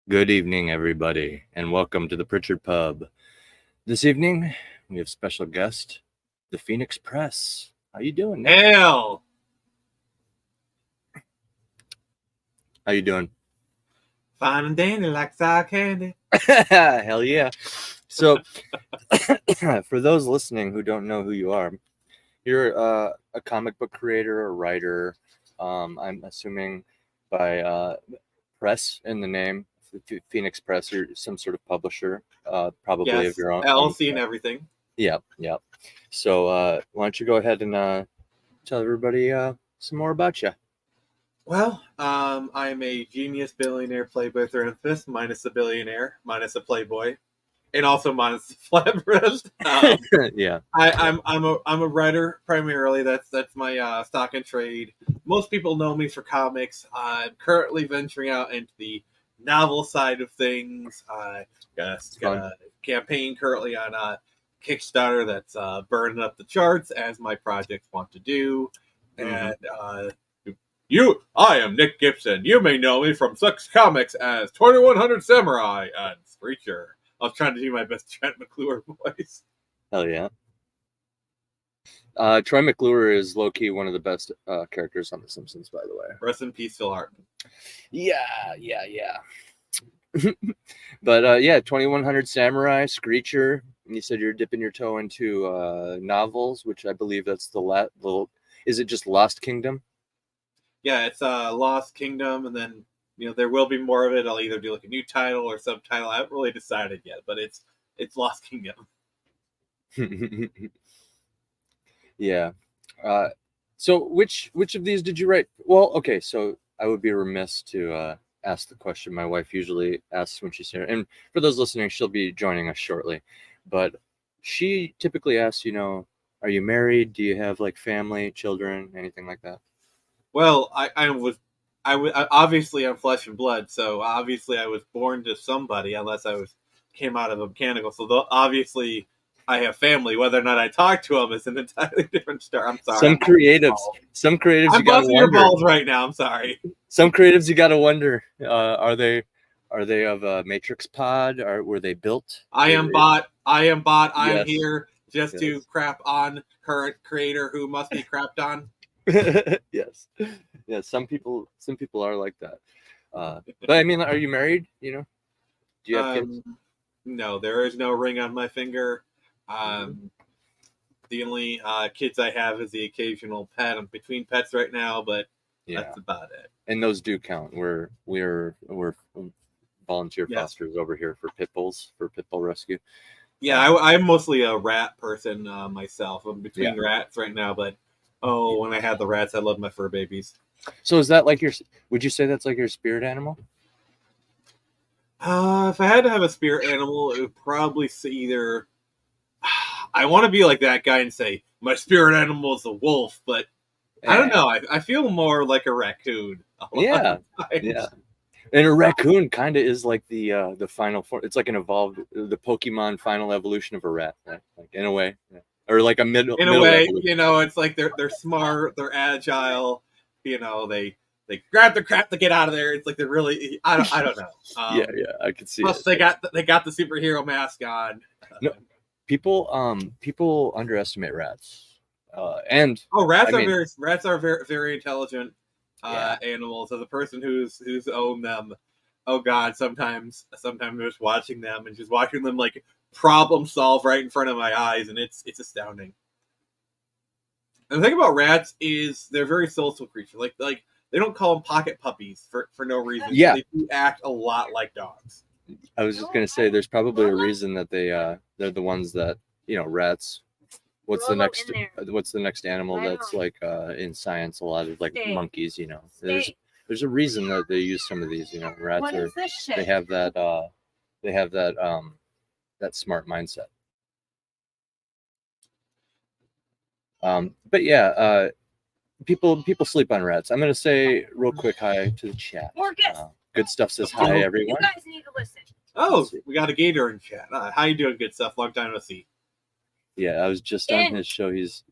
Good evening, everybody, and welcome to the Pritchard Pub. This evening, we have special guest, the Phoenix Press. How you doing, Nick? Hell, How you doing? fine and dandy like sour candy. Hell yeah! So, for those listening who don't know who you are, you're a comic book creator, a writer. I'm assuming by press in the name, Phoenix Press. You're some sort of publisher, probably of Yes, your own. LLC and everything. Yep. So why don't you go ahead and tell everybody some more about you? Well, I'm a genius billionaire playboy philanthropist, minus a billionaire, minus a playboy, and also minus the philanthropist. Yeah. I'm a writer primarily. That's my stock and trade. Most people know me for comics. I'm currently venturing out into the novel side of things. Got a campaign currently on Kickstarter that's burning up the charts as my projects want to do. And I am Nick Gibson. You may know me from such comics as 2100 Samurai and Screecher. I was trying to do my best Trent McClure voice. Hell yeah. Troy McClure is low-key one of the best characters on The Simpsons, by the way. Rest in peace, Phil Hartman. Yeah. But 2100 Samurai, Screecher. And you said you're dipping your toe into novels, which I believe that's the little. Is it just Lost Kingdom? Yeah, it's Lost Kingdom, and then there will be more of it. I'll either do like a new title or subtitle. I haven't really decided yet, but it's Lost Kingdom. Yeah. So which of these did you write? Well, okay, so I would be remiss to ask the question my wife usually asks when she's here. And for those listening, she'll be joining us shortly. But she typically asks, are you married? Do you have like family, children, anything like that? Well, obviously I'm flesh and blood, so obviously I was born to somebody, unless came out of a mechanical. So obviously I have family. Whether or not I talk to them is an entirely different story. I'm sorry. Some creatives, I'm you gotta busting your wonder. balls right now. I'm sorry. Some creatives, you gotta wonder. Are they of a Matrix pod? Or were they built? I am bot. Yes. I'm here just to crap on current creator who must be crapped on. Yes. Some people are like that. But I mean, are you married? Do you have kids? No, there is no ring on my finger. The only kids I have is the occasional pet. I'm between pets right now, but that's about it. And those do count. We're volunteer fosters over here for pit bull rescue. Yeah, I'm mostly a rat person myself. I'm between rats right now, but when I had the rats, I love my fur babies. So is that like would you say that's like your spirit animal? If I had to have a spirit animal, it would probably say either. I want to be like that guy and say my spirit animal is a wolf, but I don't know. I feel more like a raccoon. Yeah. And a raccoon kind of is like the final form. It's like the Pokemon final evolution of a rat, right? Like in a way, or like a middle. In a way, it's like they're smart, they're agile. They grab the crap to get out of there. It's like they're really. I don't know. Yeah, I could see. Plus, they got the superhero mask on. No, people underestimate rats. Rats are very, very intelligent animals. As a person who's owned them, oh god, sometimes just watching them and just watching them like problem solve right in front of my eyes, and it's astounding. And the thing about rats is they're very social creatures. Like they don't call them pocket puppies for no reason. Yeah, they do act a lot like dogs. I was just gonna say, there's probably a reason that they're the ones that rats. What's the next animal that's like in science? A lot of like monkeys. There's a reason that they use some of these. Rats they have that that smart mindset. But yeah, people sleep on rats. I'm gonna say real quick hi to the chat. Good Stuff says hi, everyone. You guys need to listen. Oh, we got a gator in chat. How you doing, Good Stuff? Long time no see. Yeah, I was just on his show. He's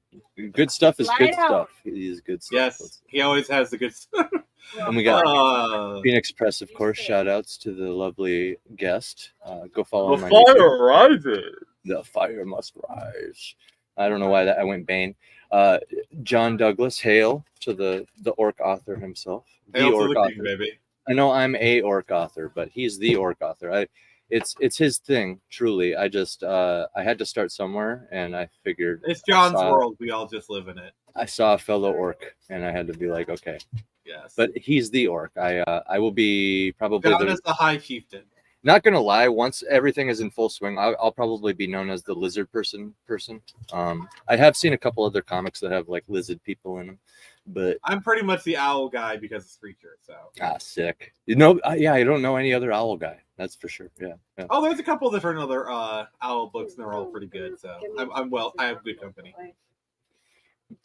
Good Stuff is good stuff. He's good stuff. Yes, he always has the good stuff. And we got Phoenix Press, of course. Shout outs to the lovely guest. Go follow him on YouTube. rises. The fire must rise. I don't know why I went Bane. John Douglas, hail to the orc author himself. The Hail orc to the author. king, baby. I know I'm a orc author, but he's the orc author. It's his thing, truly. I just I had to start somewhere, and I figured It's John's world. We all just live in it. I saw a fellow orc, and I had to be like, okay. Yes. But he's the orc. I will be probably John is the high chieftain. Not gonna lie, once everything is in full swing, I'll probably be known as the lizard person. I have seen a couple other comics that have like lizard people in them, but I'm pretty much the owl guy because of Screecher. So sick. You know, yeah, I don't know any other owl guy. That's for sure. Yeah. Oh, there's a couple different other owl books, and they're all pretty good. So I have good company.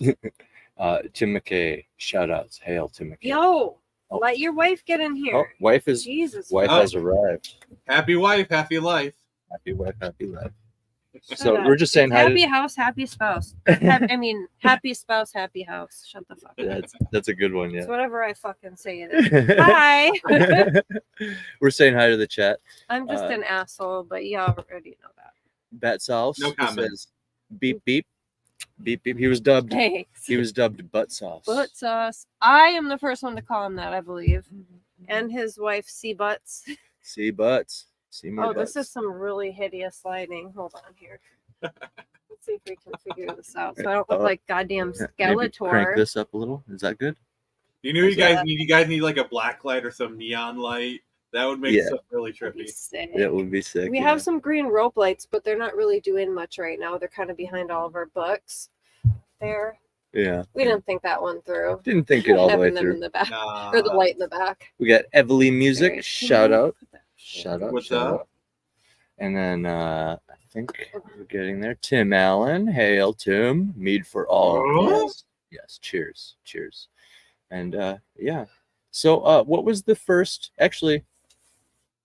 Tim McKay, shout outs. Hail Tim McKay. Yo. Oh. Let your wife get in here. Oh, wife has arrived. Happy wife, happy life. Happy wife, happy life. Shut So up. we're just saying happy house, happy spouse. Happy spouse, happy house. Shut the fuck up. That's a good one, yeah. It's whatever I fucking say it is. Hi. We're saying hi to the chat. I'm just an asshole, but you already know that. Bat Sauce. No comment. Says, beep beep. Beep beep. He was dubbed. Thanks. He was dubbed Butt Sauce. Butt Sauce. I am the first one to call him that, I believe. And his wife, C Butts. C Butts. See more butts. This is some really hideous lighting. Hold on here. Let's see if we can figure this out. So I don't look like goddamn Skeletor. Crank this up a little. Is that good? You know, you guys need like a black light or some neon light. That would make stuff really trippy. It would be sick. We have some green rope lights, but they're not really doing much right now. They're kind of behind all of our books. There. Yeah. We didn't think that one through. Didn't think it all the way them through. In the back, or the light in the back. We got Evely Music. Shout out. Shout out. What's up? And then I think we're getting there. Tim Allen. Hail, Tim. Mead for all. Yes. Cheers. Cheers. And yeah. So what was the first? Actually,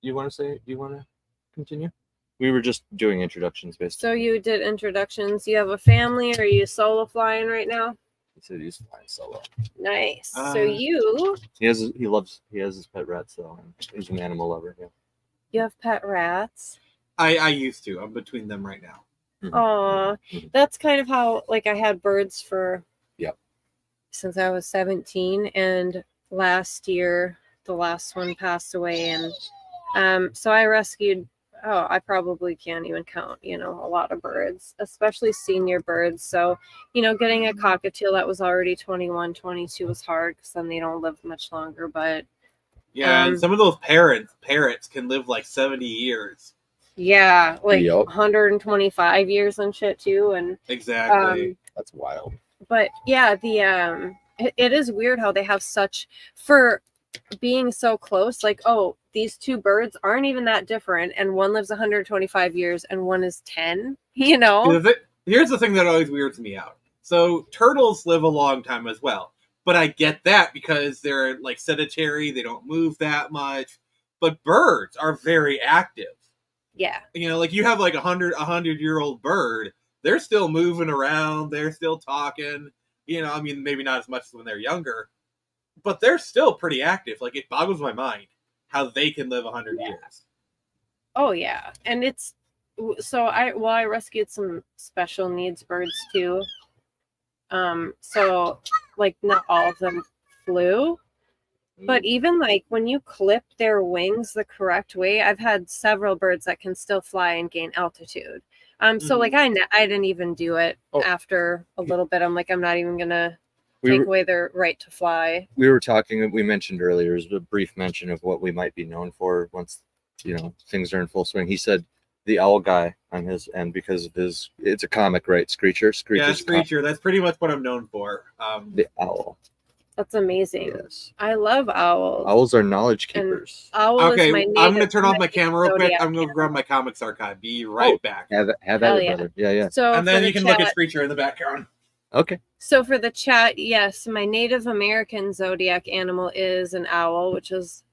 you want to continue? We were just doing introductions, basically. So you did introductions. You have a family, or are you solo flying right now? He said he's flying solo. Nice. So you he has his pet rats though. He's an animal lover. Yeah. You have pet rats. I used to. I'm between them right now. Aw, that's kind of how I had birds for since I was 17, and last year the last one passed away, and so I rescued. I probably can't even count, a lot of birds, especially senior birds. So, getting a cockatiel that was already 21, 22 was hard because then they don't live much longer. But yeah, and some of those parrots can live like 70 years. Yeah, 125 years and shit too. And exactly, that's wild. But yeah, it is weird how they have such, for being so close, these two birds aren't even that different, and one lives 125 years and one is 10. Here's the thing that always weirds me out. So turtles live a long time as well, but I get that because they're sedentary, they don't move that much. But birds are very active. Yeah, you have 100-year-old bird, they're still moving around, they're still talking. Maybe not as much as when they're younger, but they're still pretty active. It boggles my mind how they can live 100 years. Oh yeah, and it's so I rescued some special needs birds too. So not all of them flew, but even when you clip their wings the correct way, I've had several birds that can still fly and gain altitude. So I didn't even do it after a little bit. I'm I'm not even gonna take away their right to fly. We were talking, we mentioned earlier, is a brief mention of what we might be known for once, things are in full swing. He said the owl guy on his end because of it's a comic, right? Screecher. Yeah, Screecher. That's pretty much what I'm known for. The owl. That's amazing. Yes. I love owls. Owls are knowledge keepers. Okay, I'm going to turn off my camera real quick. I'm going to grab my comics archive. Be right back. Have at it, brother. Yeah. So and then you can look at Screecher in the background. Okay. So for the chat, yes, my Native American zodiac animal is an owl, which is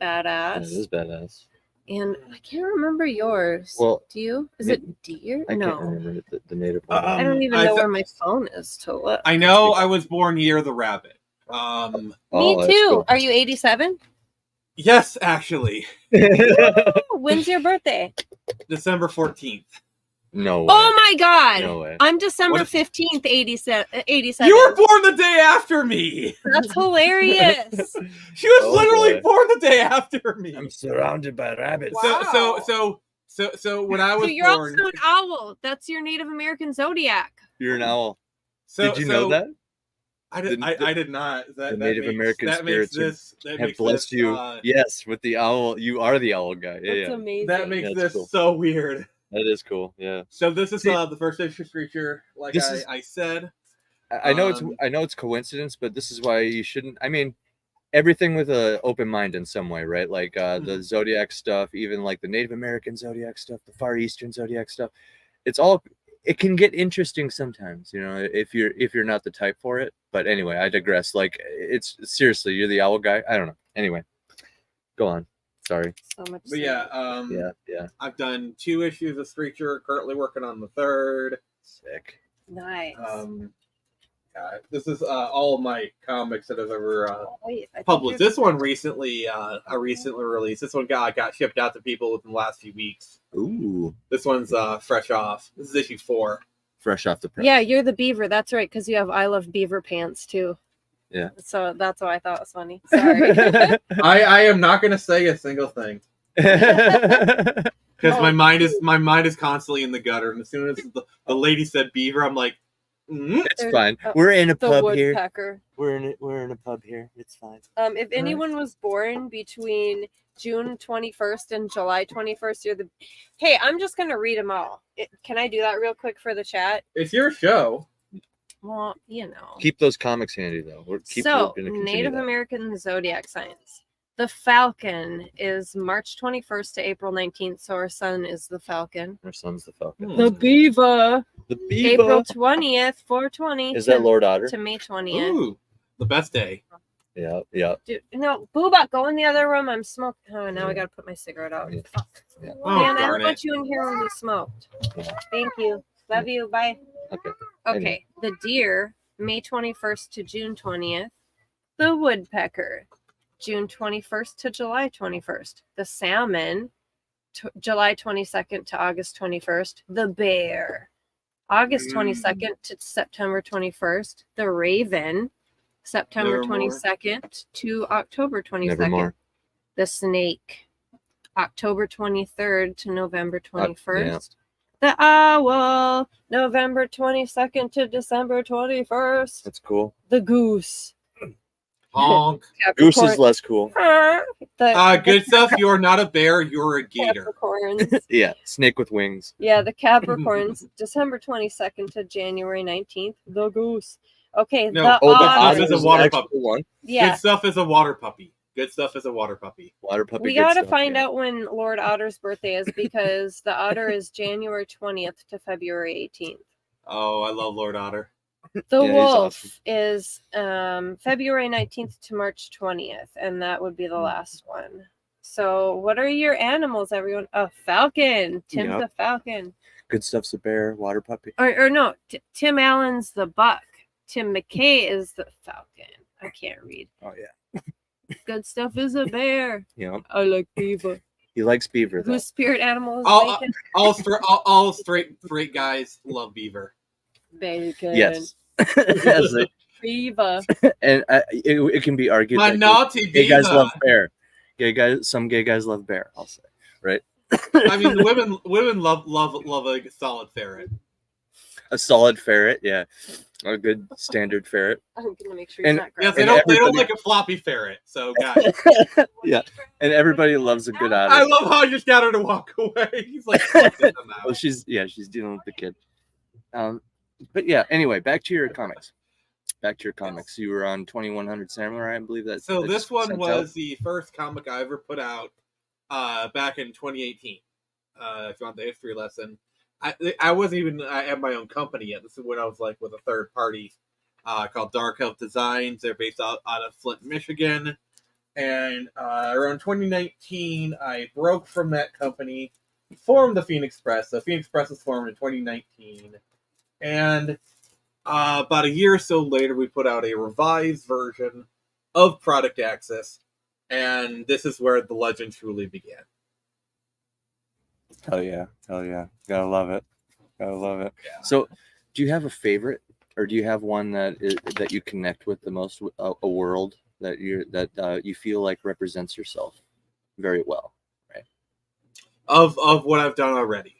badass. It is badass. And I can't remember yours. Well, do you? Is it deer? I can't remember the native one. I don't even know where my phone is to look. I know I was born near the rabbit. Me Oh, that's too. cool. Are you 87? Yes, actually, When's your birthday? December 14th. No way. Oh my god. No way. I'm December What- 15th, 87. You were born the day after me. That's hilarious. She was Oh, literally boy. born the day after me. I'm surrounded by rabbits. Wow. So when I was So you're born, also an owl. That's your Native American zodiac. You're an owl. so, Did you know that? I did. The- I did not. That the Native American that makes spirits this. That Have makes blessed this, you. Yes, with the owl. You are the owl guy. Yeah, That's yeah. amazing. That makes That's this cool. so weird. That is cool. Yeah. So this is See- the first issue Screecher, like This is- I said. I know Um, I know it's coincidence, but this is why you shouldn't. I mean, everything with an open mind in some way, right? Like the zodiac stuff, even like the Native American zodiac stuff, the Far Eastern zodiac stuff. It's all. It can get interesting sometimes, you know, if you're not the type for it. But anyway, I digress. Like it's seriously, you're the owl guy. I don't know. Anyway, go on. Sorry. So much. But yeah, Yeah. I've done 2 issues of Screecher. Currently working on the 3rd. Sick. Nice. This is all of my comics that I've ever Wait, I think published. you're- This one recently released. This one got shipped out to people within the last few weeks. Ooh, This one's fresh off. This is issue 4. fresh off the press. Yeah, you're the beaver. That's right, because you have I Love Beaver pants too. Yeah. So that's why I thought it was funny. Sorry. I am not going to say a single thing because Oh. my mind is constantly in the gutter. And as soon as the lady said beaver, I'm like, It's There's- fine. We're in a the pub here. woodpecker. We're in a pub here. It's fine. If anyone was born between June 21st and July 21st, you're the. Hey, I'm just gonna read them all. Can I do that real quick for the chat? it's your show. Well, you know. Keep those comics handy though. We're So, gonna continue Native that. American zodiac signs. The Falcon is March 21st to April 19th, so our sun is the Falcon. Our son's the Falcon. Hmm. The Beaver. The April 20th, 420. Is that Lord Otter? To May 20th. Ooh, the best day. Yeah, yeah. Dude, no, Booba, go in the other room. I'm smoking. Oh, now I gotta put my cigarette out. Yeah. Fuck. Yeah. Oh, Man, I darn don't it. want you in here when we smoked. Yeah. Thank you. Love you. Bye. Okay. Okay. The deer, May 21st to June 20th. The woodpecker, June 21st to July 21st. The salmon, July 22nd to August 21st. The bear, August 22nd to September 21st. The raven, September Nevermore. 22nd to October 22nd. Nevermore. The snake, October 23rd to November 21st. The owl, November 22nd to December 21st. That's cool. The goose, Honk. Goose Capricorn. is less cool. Good stuff. You are not a bear. You're a gator. Capricorns. Yeah, snake with wings. Yeah, the Capricorns, December 22nd to January 19th. The goose. Okay, No, the oh, the otter. otter is a water actual puppy. one. Yeah, Good stuff is a water puppy. Good stuff is a water puppy. Water puppy. we good gotta stuff, find yeah. out when Lord Otter's birthday is because the otter is January 20th to February 18th. Oh, I love Lord Otter. The Yeah, he's wolf awesome. is February 19th to March 20th, and that would be the last one. So, what are your animals, everyone? A falcon. Tim's Yep. the falcon. Good stuff's a bear. Water puppy. Or no, Tim Allen's the buck. Tim McKay is the falcon. I can't read. Oh yeah. Good stuff is a bear. Yeah. I like beaver. He likes beaver though. Whose spirit animal is Oh, bacon? All straight guys love beaver. Bacon. Yes. Yes, Beaver. and it can be argued My that naughty gay guys beaver. love bear. Some gay guys love bear. I'll say, right? I mean, the women love a solid ferret. A solid ferret, yeah, a good standard ferret, I'm gonna make sure And- he's not Yes, grabbing. they don't everybody- like a floppy ferret. So guys, yeah, and everybody loves a good otter. I love how you just got her to walk away. He's like, "Fuck them out." Well, she's dealing with the kid. But yeah, anyway, back to your comics. You were on 2100 Samurai, I believe that. So that's this one sent was out. the first comic I ever put out back in 2018. If you want the history lesson, I wasn't even I had my own company yet. This is when I was like with a third party called Dark Elf Designs. They're based out of Flint, Michigan. And around 2019, I broke from that company, formed the Phoenix Press. The Phoenix Press was formed in 2019, and About a year or so later, we put out a revised version of Product Access, and this is where the legend truly began. Hell yeah. Gotta love it. Yeah. So, do you have a favorite, or do you have one that you connect with the most? A world that you feel like represents yourself very well, right? Of what I've done already.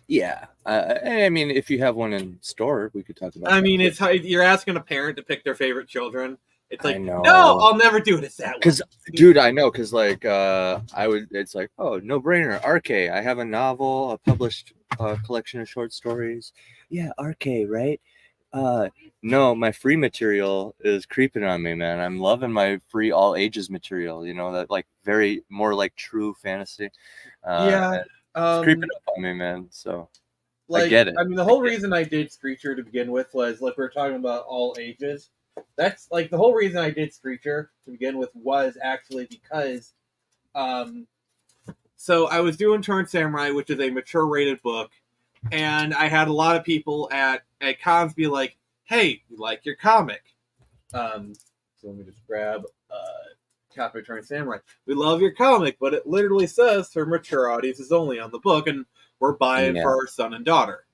Yeah. I mean, if you have one in store, we could talk about. I mean, it's how you're asking a parent to pick their favorite children. It's like, I know. no, I'll never do it. It's that Because, dude, I know. Because, like, it's like, oh, no brainer. RK. I have a novel, a published collection of short stories. Yeah, RK, right? No, my free material is creeping on me, man. I'm loving my free all ages material. You know, that like very more like true fantasy. Yeah, it's creeping up on me, man. So like, I get it. I mean, the whole reason I did Screecher to begin with was like we were talking about all ages. That's like the whole reason I did Screecher to begin with was actually because, so I was doing Turn Samurai, which is a mature rated book, and I had a lot of people at cons be like, "Hey, we like your comic." So let me just grab copy of Turn Samurai. We love your comic, but it literally says for mature audiences only on the book, and we're buying for our son and daughter.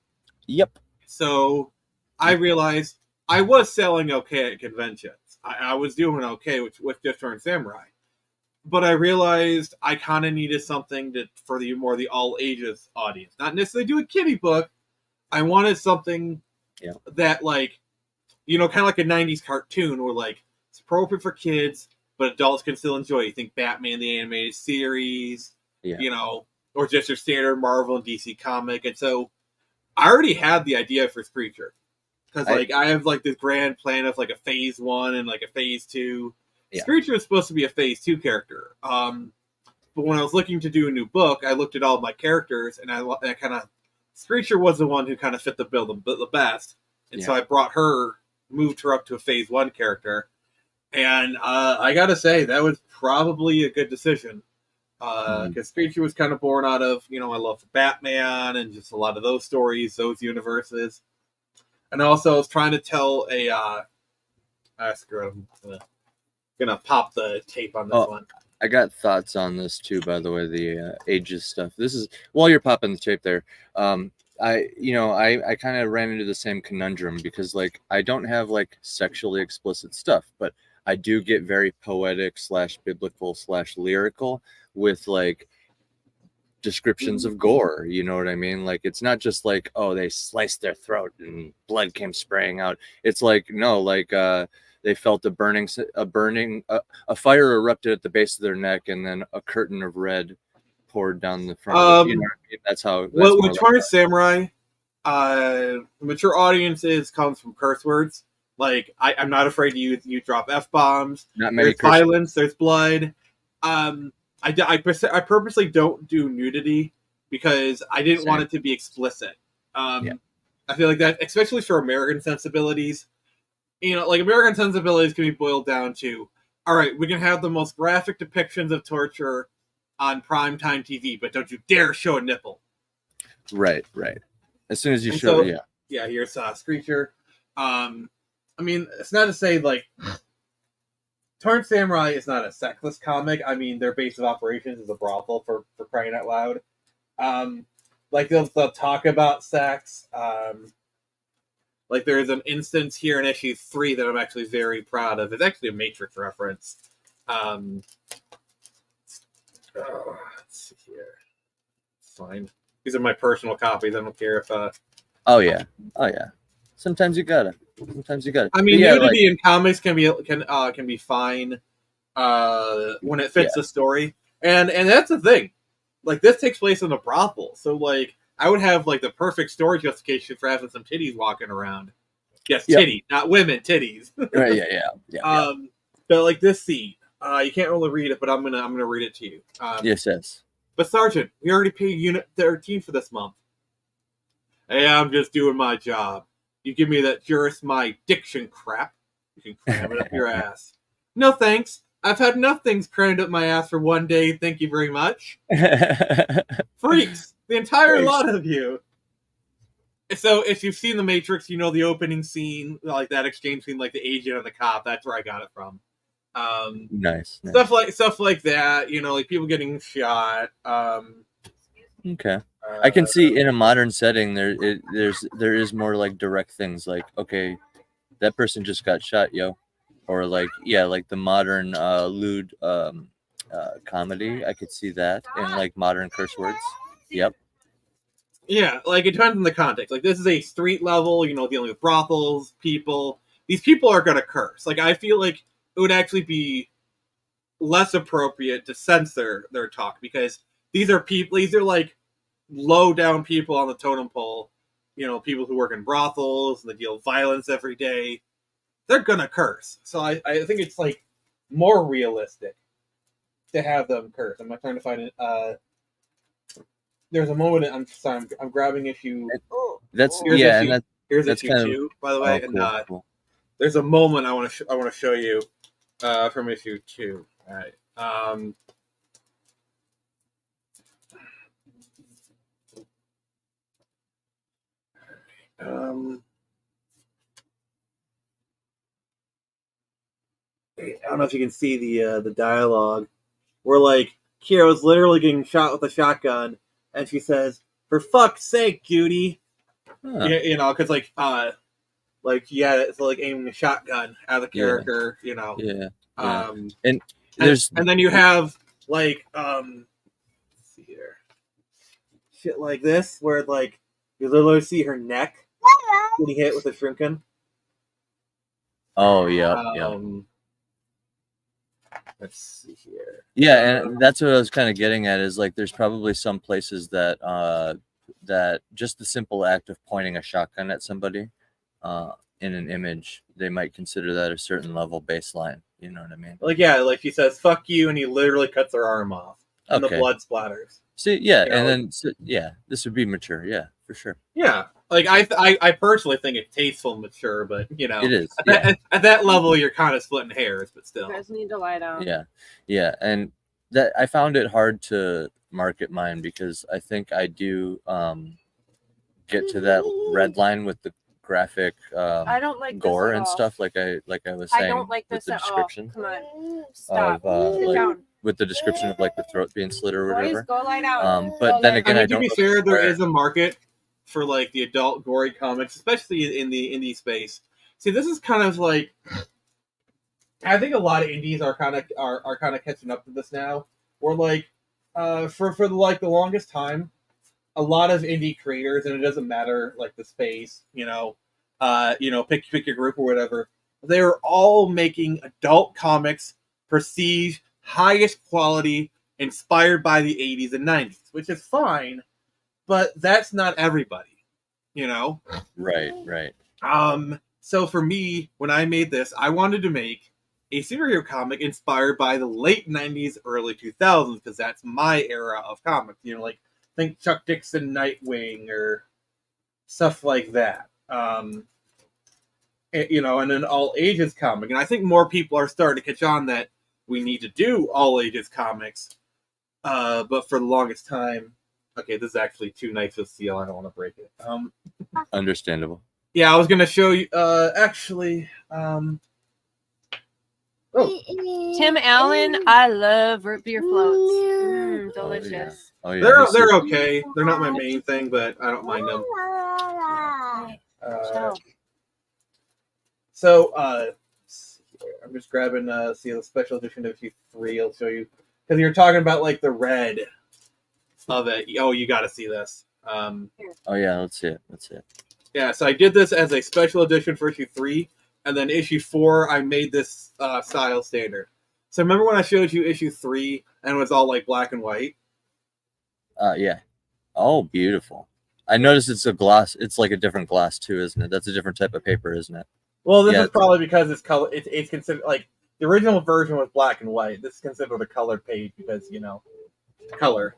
Yep. So I realized I was selling okay at conventions. I was doing okay with just Turn Samurai. But I realized I kind of needed something for the all ages audience. Not necessarily do a kiddie book. I wanted something that, like, you know, kind of like a 90s cartoon where, like, it's appropriate for kids, but adults can still enjoy it. You think Batman the Animated Series, you know, or just your standard Marvel and DC comic. And so I already had the idea for Screecher. Because, like, I have, like, this grand plan of, like, a phase 1 and, like, a phase 2. Yeah. Screecher is supposed to be a phase 2 character. But when I was looking to do a new book, I looked at all of my characters, and I kind of... Screecher was the one who kind of fit the bill the best. And so I moved her up to a phase 1 character. And I gotta say, that was probably a good decision. Because Screecher was kind of born out of, you know, I love Batman and just a lot of those stories, those universes. And also, I was trying to tell screw it, I'm gonna pop the tape on this one. I got thoughts on this too, by the way, the ages stuff. This is, while you're popping the tape there, I kind of ran into the same conundrum because, like, I don't have, like, sexually explicit stuff, but I do get very poetic / biblical / lyrical with, like, descriptions of gore, you know what I mean? Like, it's not just like, oh, they sliced their throat and blood came spraying out. It's like, no, like, they felt a fire erupted at the base of their neck, and then a curtain of red poured down the front of it. You know what I mean? That's how. With Turn Samurai, mature audiences comes from curse words. Like, I'm not afraid to you drop F-bombs. There's violence. There's blood. I purposely don't do nudity because I didn't want it to be explicit. I feel like that, especially for American sensibilities, you know, like, American sensibilities can be boiled down to, all right, we can have the most graphic depictions of torture on primetime TV, but don't you dare show a nipple. Right. As soon as you show it, yeah, here's Screecher. I mean, it's not to say, like, Turn Samurai is not a sexless comic. I mean, their base of operations is a brothel, for crying out loud. Like, they'll talk about sex. Like, there's an instance here in issue 3 that I'm actually very proud of. It's actually a Matrix reference. Let's see here. It's fine. These are my personal copies. I don't care if... Oh yeah. Sometimes you gotta. I mean, nudity in comics can be fine when it fits the story, and that's the thing. Like, this takes place in a brothel, so, like, I would have, like, the perfect story justification for having some titties walking around. Yes, titties, not women, titties. Right? Yeah. But, like, this scene, you can't really read it, but I'm gonna read it to you. Yes. But Sergeant, we already paid Unit 13 for this month. Hey, I'm just doing my job. You give me that Juris my diction crap, you can cram it up your ass. No thanks. I've had enough things crammed up my ass for one day, thank you very much. Freaks! The entire lot of you! So if you've seen The Matrix, you know the opening scene, like that exchange scene, like the agent and the cop. That's where I got it from. Nice. Stuff like that. You know, like people getting shot. Okay. I can see in a modern setting there is more like direct things like, okay, that person just got shot, yo, or like like the modern lewd comedy. I could see that in like modern curse words. Yep. Yeah, like it depends on the context. Like this is a street level, you know, dealing with brothels, people. These people are gonna curse. Like I feel like it would actually be less appropriate to censor their talk because these are people. These are like low down people on the totem pole. You know, people who work in brothels and they deal with violence every day. They're gonna curse. So I think it's like more realistic to have them curse. I'm not trying to find it. There's a moment. I'm grabbing issue. That's Here's yeah, issue, and here's that's issue kind of 2, by the way. cool, And cool. there's a moment I want to show you from issue 2. All right. I don't know if you can see the dialogue where like Kira's literally getting shot with a shotgun, and she says, "For fuck's sake, Judy." Huh. You know, because like it's like aiming a shotgun at the character. You know. Yeah. And then you have like let's see here, shit like this where like you literally see her neck getting hit with a shuriken. Oh yeah. Let's see here. Yeah, and that's what I was kind of getting at is like there's probably some places that that just the simple act of pointing a shotgun at somebody in an image, they might consider that a certain level baseline. You know what I mean? Like like he says "fuck you" and he literally cuts her arm off, and the blood splatters. See, yeah, and then this would be mature, yeah, for sure. Yeah, like I personally think it's tasteful and mature, but you know, it is. At that level, you're kind of splitting hairs, but still. You guys need to lie down. Yeah, and that I found it hard to market mine because I think I do get to that red line with the graphic I don't like gore and stuff like I was saying. I don't like this with the at description all. Come on, stop. of Sit down. with the description of like the throat being slit or whatever. Boys, go lie down. But then again, I to be fair, there is a market for like the adult gory comics, especially in the indie space. See, this is kind of like I think a lot of indies are kind of catching up to this now. Where like for like the longest time, a lot of indie creators, and it doesn't matter like the space, pick your group or whatever. They were all making adult comics, prestige, highest quality, inspired by the 80s and 90s, which is fine, but that's not everybody, you know? Right. So for me, when I made this, I wanted to make a superhero comic inspired by the late 90s, early 2000s, because that's my era of comics. You know, like, think Chuck Dixon Nightwing or stuff like that. And an all ages comic. And I think more people are starting to catch on that we need to do all ages comics. But for the longest time, okay, this is actually too nice of steel. I don't want to break it. Understandable. Yeah, I was gonna show you. Tim Allen, I love root beer floats. Delicious. Oh, yeah. They're okay. They're not my main thing, but I don't mind them. So I'm just grabbing the special edition of issue 3. I'll show you because you're talking about like the red of it. Oh, you got to see this. Oh yeah, let's see it. Yeah, so I did this as a special edition for issue 3, and then issue 4 I made this style standard. So remember when I showed you issue 3 and it was all like black and white? Yeah. Oh, beautiful. I noticed it's a gloss. It's like a different gloss too, isn't it? That's a different type of paper, isn't it? Well, this is probably because it's color. It's considered like the original version was black and white. This is considered a colored page because color.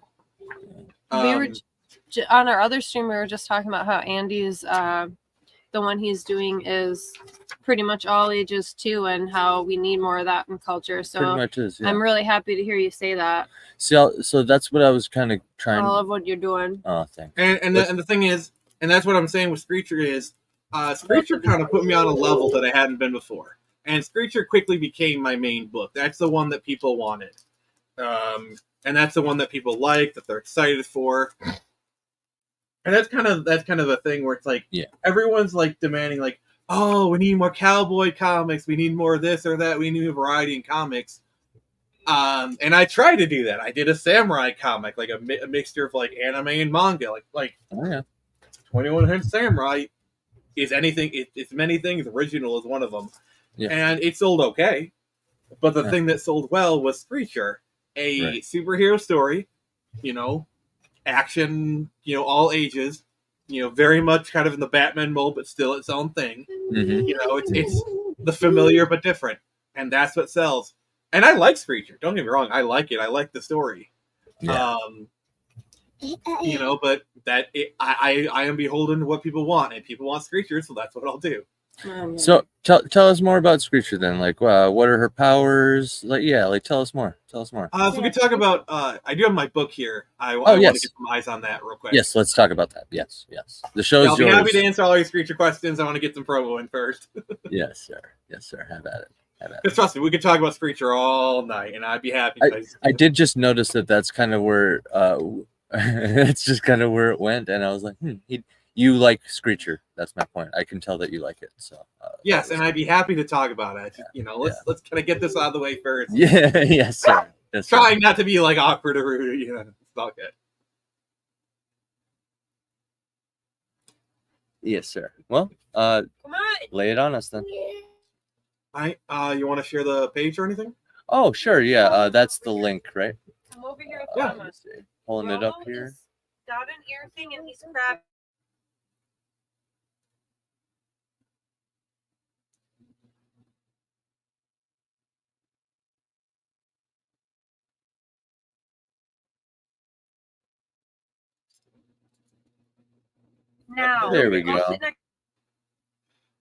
We were on our other stream. We were just talking about how Andy's the one he's doing is pretty much all ages too, and how we need more of that in culture. So pretty much is, yeah. I'm really happy to hear you say that. So that's what I was kind of trying. I love what you're doing. Oh, thanks. And the thing is, And that's what I'm saying with Screecher is, Screecher kind of put me on a level that I hadn't been before. And Screecher quickly became my main book. That's the one that people wanted. And that's the one that people like, that they're excited for. And that's kind of a thing where it's like, everyone's like demanding like, oh, we need more cowboy comics, we need more this or that, we need more variety in comics. And I tried to do that. I did a samurai comic, like a mixture of like anime and manga, like 21 Hint Samurai is anything. It's many things. Original is one of them, and it sold okay. But the thing that sold well was Screecher, a superhero story, action, all ages, very much kind of in the Batman mold, but still its own thing. It's the familiar but different, and that's what sells. And I like Screecher. Don't get me wrong. I like it. I like the story. Yeah. But I am beholden to what people want, and people want Screecher, so that's what I'll do. So tell us more about Screecher then. Like, what are her powers? Tell us more. If we could talk about, I do have my book here. I want to get some eyes on that real quick. Yes, let's talk about that. Yes. The show is yours. I'll be happy to answer all your Screecher questions. I want to get some promo in first. Yes, sir. Have at it. Because trust me, we could talk about Screecher all night, and I'd be happy. I did just notice that's kind of where it's just kind of where it went, and I was like, you like Screecher. That's my point. I can tell that you like it. So yes, and I'd be happy to talk about it. Let's kind of get this out of the way first. Yeah, yes, sir. Trying not to be like awkward or rude. It's not good. Yes, sir. Well, come on, lay it on us then. You want to share the page or anything? Oh, sure. Yeah, that's the link, right? Come over here. Pulling it up here. Got an ear thing, and he's grabbing. Now there we go.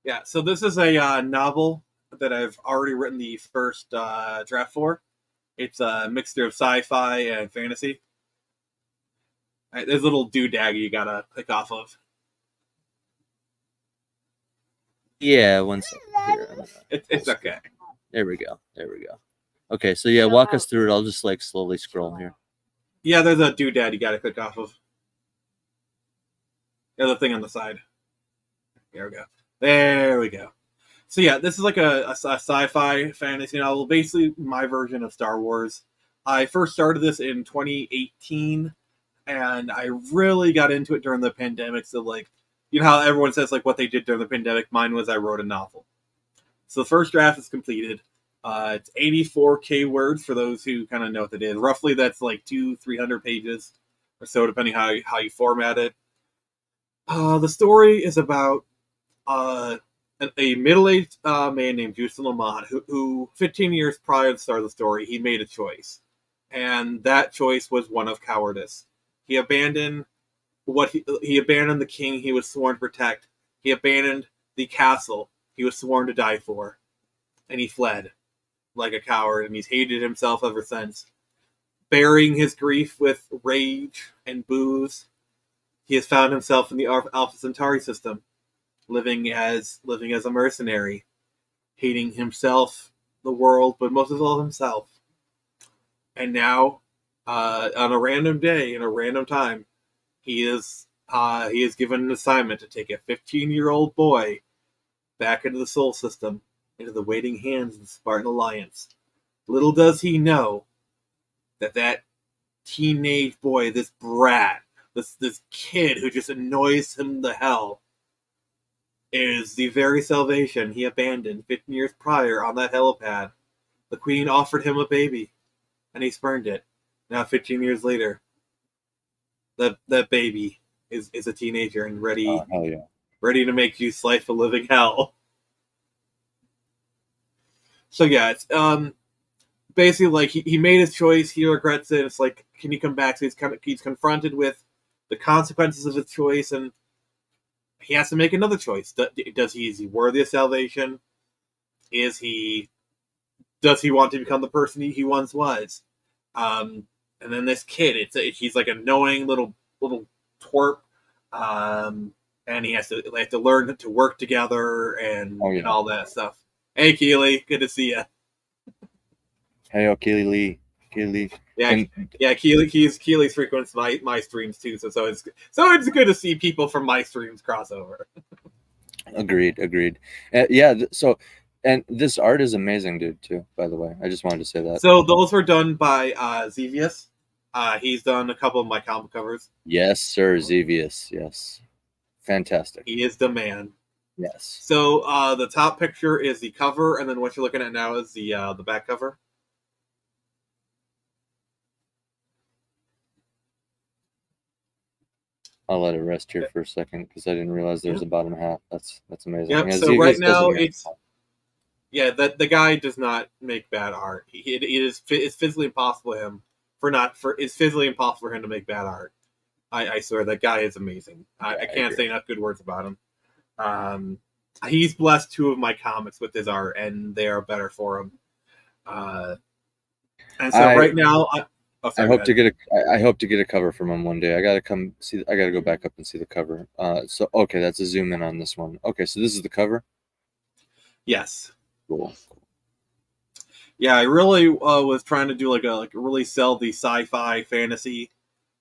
Yeah, so this is a novel that I've already written the first draft for. It's a mixture of sci-fi and fantasy. There's a little doodad you gotta click off of. Yeah, one second. It's okay. There we go. Okay, so walk us through it. I'll just slowly scroll here. Yeah, there's a doodad you gotta click off of. The other thing on the side. There we go. So this is like a sci-fi fantasy novel, basically my version of Star Wars. I first started this in 2018, and I really got into it during the pandemic. So how everyone says what they did during the pandemic, mine was I wrote a novel. So the first draft is completed. It's 84K words for those who kind of know what that is. Roughly, that's 200-300 pages or so, depending how you format it. The story is about a middle-aged man named Justin Lamont, who 15 years prior to the start of the story, he made a choice. And that choice was one of cowardice. He abandoned he abandoned the king he was sworn to protect. He abandoned the castle he was sworn to die for. And he fled like a coward, and he's hated himself ever since. Burying his grief with rage and booze, he has found himself in the Alpha Centauri system, living as a mercenary, hating himself, the world, but most of all himself. And now, on a random day, in a random time, he is given an assignment to take a 15-year-old boy back into the Sol system, into the waiting hands of the Spartan Alliance. Little does he know that teenage boy, this brat, this kid who just annoys him to hell, is the very salvation he abandoned 15 years prior on that helipad. The Queen offered him a baby, and he spurned it. Now, 15 years later, that baby is a teenager and ready to make youth's life a living hell. So it's basically he made his choice, he regrets it. It's can he come back? So he's confronted with the consequences of his choice, and he has to make another choice. Is he worthy of salvation? Does he want to become the person he once was? And then this kid, he's like a knowing little twerp. and they have to learn to work together and all that stuff. Hey, Keely, good to see you. Hey, Keely Lee. Yeah, Keely's frequents my streams too, so it's good to see people from my streams cross over. Agreed. Yeah. So, and this art is amazing, dude. Too, by the way, I just wanted to say that. So those were done by Xevious. He's done a couple of my comic covers. Yes, sir, Xevious. Yes, fantastic. He is the man. Yes. So the top picture is the cover, and then what you're looking at now is the back cover. I'll let it rest here for a second because I didn't realize there's a bottom half. That's amazing. Yep. Yeah, so right now it's the guy does not make bad art. It's physically impossible it's physically impossible for him to make bad art. I swear that guy is amazing. I can't say enough good words about him. He's blessed 2 of my comics with his art, and they are better for him. And so right now, I hope to get a cover from him one day. I gotta go back up and see the cover. So okay, that's a zoom in on this one. Okay, so this is the cover. Yes. Cool. Yeah, I really was trying to do really sell the sci-fi fantasy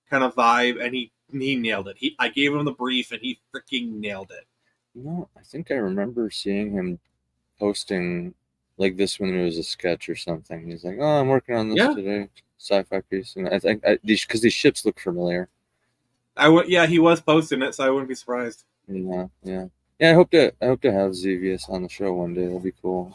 kind of vibe, and he nailed it. I gave him the brief, and he freaking nailed it. I think I remember seeing him posting like this when it was a sketch or something. He's like, "Oh, I'm working on this today, sci-fi piece," and I think because these ships look familiar. He was posting it, so I wouldn't be surprised. Yeah. I hope to have Xevious on the show one day. That'll be cool.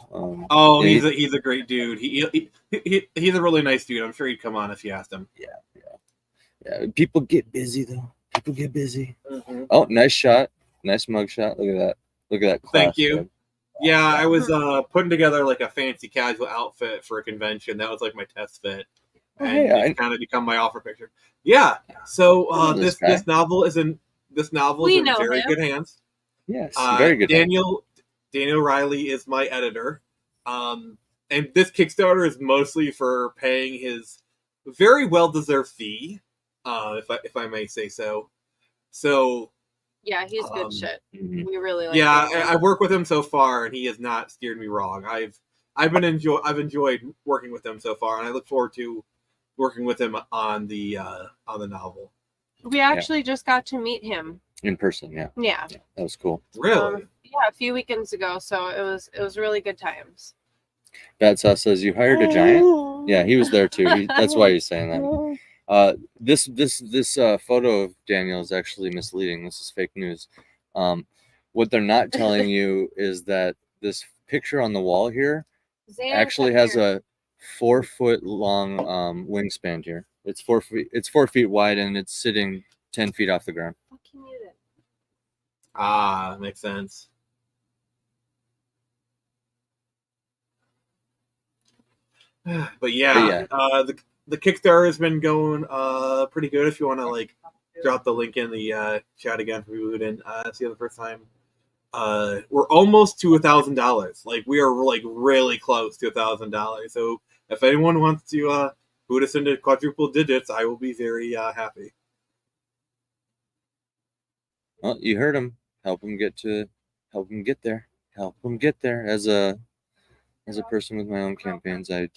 He's a great dude. He's a really nice dude. I'm sure he'd come on if you asked him. Yeah. People get busy though. People get busy. Mm-hmm. Oh, nice shot. Nice mug shot. Look at that. Class, thank you. dude. Yeah, I was putting together like a fancy casual outfit for a convention. That was like my test fit, and it's kind of become my offer picture. Yeah. So this novel is in very good hands. Yes, very good. Daniel Riley is my editor, and this Kickstarter is mostly for paying his very well-deserved fee, if I may say so. So. Yeah, he's good shit. Mm-hmm. We really like. Yeah, I've worked with him so far, and he has not steered me wrong. I've enjoyed working with him so far, and I look forward to working with him on the novel. We actually just got to meet him in person. Yeah, that was cool. Really? A few weekends ago. So it was really good times. Bad Sauce says you hired a giant. Yeah, he was there too. That's why he's saying that. This photo of Daniel is actually misleading. This is fake news. What they're not telling you is that this picture on the wall here actually has a 4 foot long wingspan here. It's 4 feet. It's 4 feet wide, and it's sitting 10 feet off the ground. Makes sense. But yeah. The Kickstarter has been going pretty good. If you want to drop the link in the chat again for people who didn't see it the first time, we're almost to $1,000. We are really close to $1,000. So if anyone wants to boot us into quadruple digits, I will be very happy. Well, you heard him. Help him get there. Help him get there. As a person with my own campaigns, I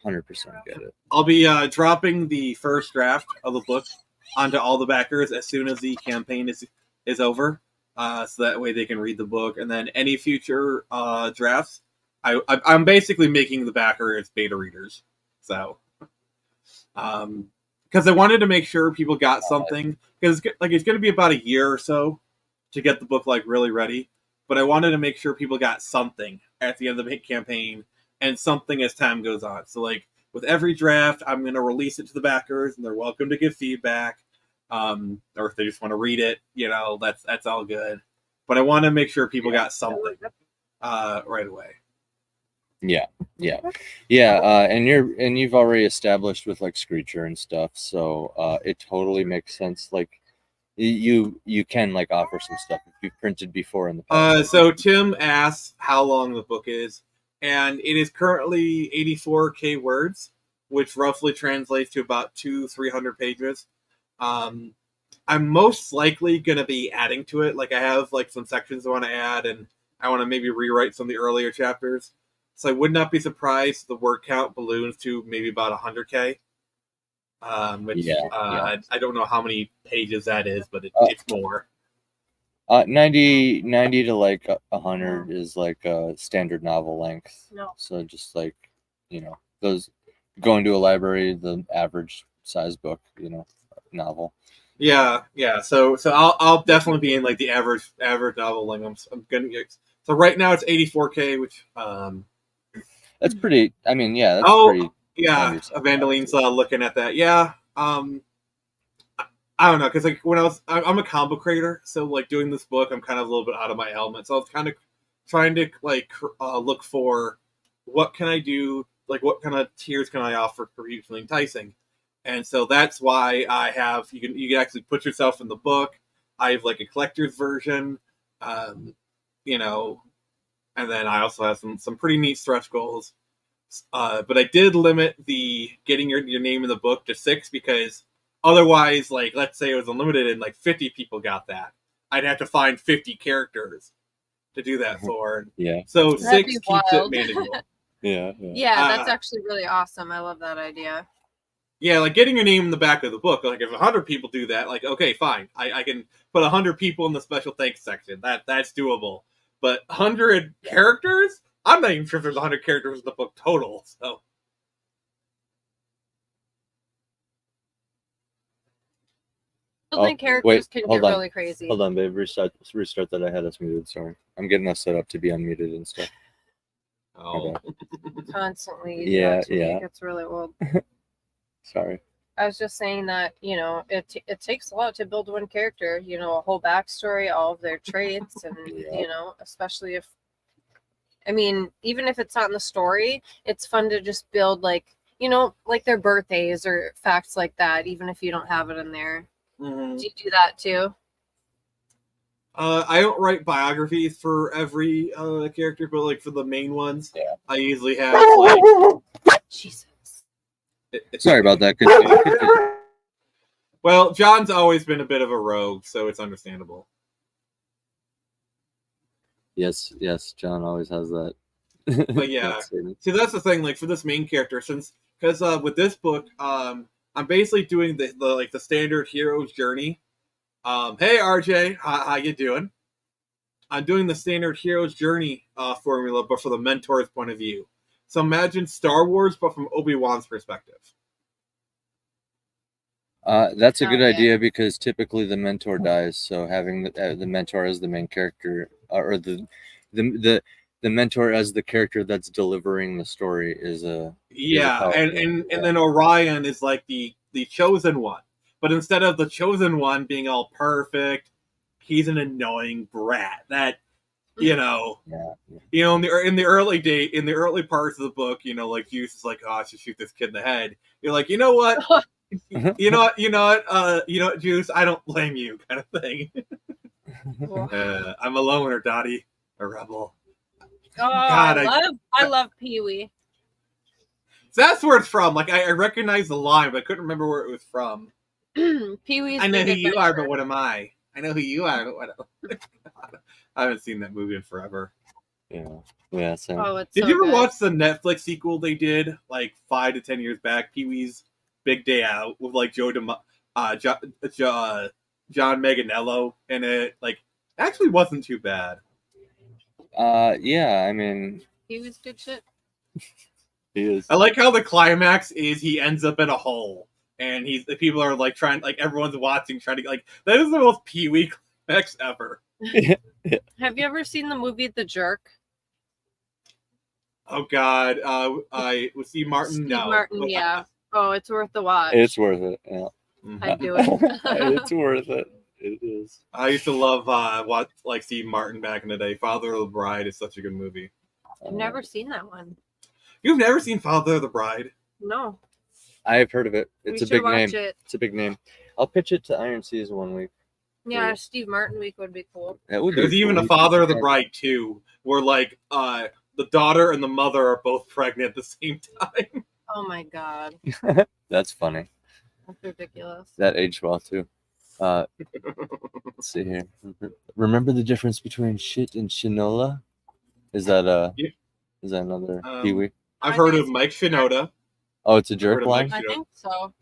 100% get it. I'll be dropping the first draft of the book onto all the backers as soon as the campaign is over, so that way they can read the book. And then any future drafts, I'm basically making the backers beta readers. So, because I wanted to make sure people got something, because it's going to be about a year or so to get the book really ready. But I wanted to make sure people got something at the end of the campaign, and something as time goes on. So with every draft, I'm going to release it to the backers, and they're welcome to give feedback. Or if they just want to read it, that's all good. But I want to make sure people got something right away. Yeah. And you've already established with Screecher and stuff, so it totally makes sense. You can offer some stuff if you've printed before in the past. So Tim asks how long the book is. And it is currently 84K words, which roughly translates to about 200-300 pages. I'm most likely going to be adding to it. Like, I have like some sections I want to add, and I want to maybe rewrite some of the earlier chapters. So I would not be surprised if the word count balloons to maybe about 100K. Which I don't know how many pages that is, but it's more. 90 to like 100 is like a standard novel length. No. So just like, those going to a library, the average size book, novel. Yeah. So I'll definitely be in like the average novel length. I'm gonna get. So right now it's 84K, which that's pretty. I mean, yeah, that's pretty. Yeah, Evangeline's looking at that. Yeah. I don't know, because like when I'm a comic book creator, so like doing this book, I'm kind of a little bit out of my element. So I was kind of trying to like look for what can I do, like what kind of tiers can I offer for hugely enticing, and so that's why I have you can actually put yourself in the book. I have like a collector's version, and then I also have some pretty neat stretch goals. But I did limit the getting your name in the book to 6 because otherwise, like, let's say it was unlimited and like 50 people got that, I'd have to find 50 characters to do that for. Yeah. So 6 keeps it manageable. Yeah, that's actually really awesome. I love that idea. Yeah, like getting your name in the back of the book. Like if 100 people do that, like okay, fine, I can put 100 people in the special thanks section. That's doable. But 100 characters? I'm not even sure if there's 100 characters in the book total. So. Building characters can get really crazy. Hold on, babe. Restart that. I had us muted. Sorry, I'm getting us set up to be unmuted and stuff. Oh. Constantly. Yeah. It's really old. Sorry. I was just saying that, it takes a lot to build one character, a whole backstory, all of their traits, and, especially if, even if it's not in the story, it's fun to just build, like their birthdays or facts like that, even if you don't have it in there. Mm-hmm. Do you do that too? I don't write biographies for every character, but like for the main ones, I usually have like. Jesus. Sorry about that. Continue. Well, John's always been a bit of a rogue, so it's understandable. Yes, John always has that. But yeah, see, that's the thing. Like for this main character, because with this book, I'm basically doing the standard hero's journey. Hey RJ, how you doing? I'm doing the standard hero's journey formula, but for the mentor's point of view. So imagine Star Wars, but from Obi-Wan's perspective. That's a good idea because typically the mentor dies. So having the mentor as the main character, or the mentor as the character that's delivering the story is a and then Orion is like the chosen one, but instead of the chosen one being all perfect, he's an annoying brat that. In the early parts of the book, like Juice is like, oh, I should shoot this kid in the head. You're like, you know what, Juice, I don't blame you, kind of thing. I'm a loner, Dottie, a rebel. Oh, God, I love Pee-wee. So that's where it's from. Like I recognize the line, but I couldn't remember where it was from. Pee-wee's. I know who you are, but what am I? I know who you are, but what am I? I haven't seen that movie in forever. Yeah. Same. Oh, did you ever watch the Netflix sequel they did like 5 to 10 years back? Pee-wee's Big Day Out with like John Manganiello in it. Like, actually wasn't too bad. Yeah. I mean, Pee-wee's good shit. He is. I like how the climax is he ends up in a hole, and the people are like trying, like everyone's watching, trying to like that is the most Pee-wee climax ever. Have you ever seen the movie The Jerk? Oh God, I was Steve Martin. Steve Martin, yeah. Oh, it's worth the watch. It's worth it. Yeah, I'd do it. It's worth it. It is. I used to love like Steve Martin back in the day. Father of the Bride is such a good movie. I've never seen that one. You've never seen Father of the Bride? No. I've heard of it. It's a big name. It's a big name. I'll pitch it to Iron Seas one week. Yeah, Steve Martin week would be cool. There's even a Father of the Bride 2, where like the daughter and the mother are both pregnant at the same time. Oh my God. That's funny. That's ridiculous. That aged well too. Let's see here. Remember the difference between shit and shinola? Is that Yeah. another Pee-wee? I've heard of Mike Shinoda. Oh, it's a I've jerk heard of line? Mike I think so.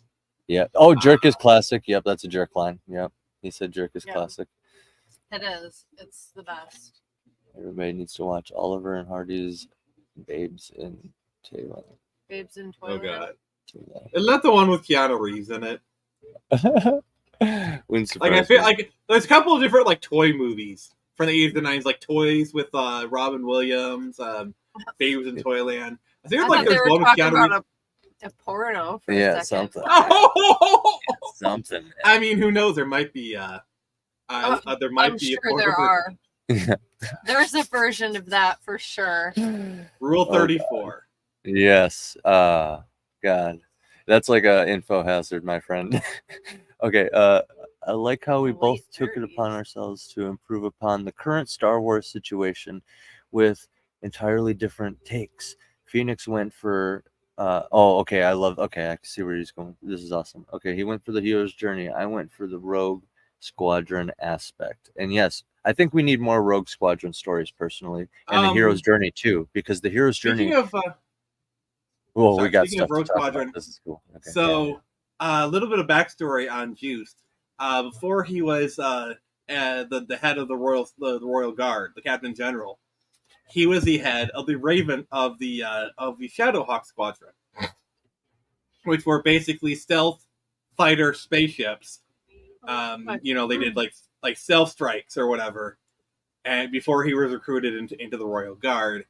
Yeah. Oh, jerk is classic. Yep, that's a jerk line. Yep. He said jerk is Yeah. classic. It is. It's the best. Everybody needs to watch Oliver and Hardy's Babes in Toyland. Babes in Oh Toyland. god. Isn't that the one with Keanu Reeves in it? Like I feel like there's a couple of different like toy movies from the 80s and 90s, like Toys with Robin Williams, Babes in Toyland. I think I like thought they there's were one with talking Keanu Reeves. about a porno for Yeah, a second. something. Oh! Something. I mean, who knows? There might be there might I'm be sure there are. There's a version of that for sure. Rule 34. Yes. God. That's like a info hazard, my friend. Okay. I like how we Late both took it 30s. upon ourselves to improve upon the current Star Wars situation with entirely different takes. Phoenix went for okay, okay, I can see where he's going. This is awesome. Okay, he went for the hero's journey. I went for the rogue squadron aspect. And yes, I think we need more rogue squadron stories personally, and the hero's journey too, because the hero's journey. Speaking of Well, sorry, we got speaking stuff of Rogue to talk Squadron, about. This is cool. Okay, so a little bit of backstory on Juiced. Before he was the head of the Royal Guard, the Captain General, he was the head of the Raven of the Shadowhawk Squadron, which were basically stealth fighter spaceships. They did like stealth strikes or whatever, and before he was recruited into the Royal Guard.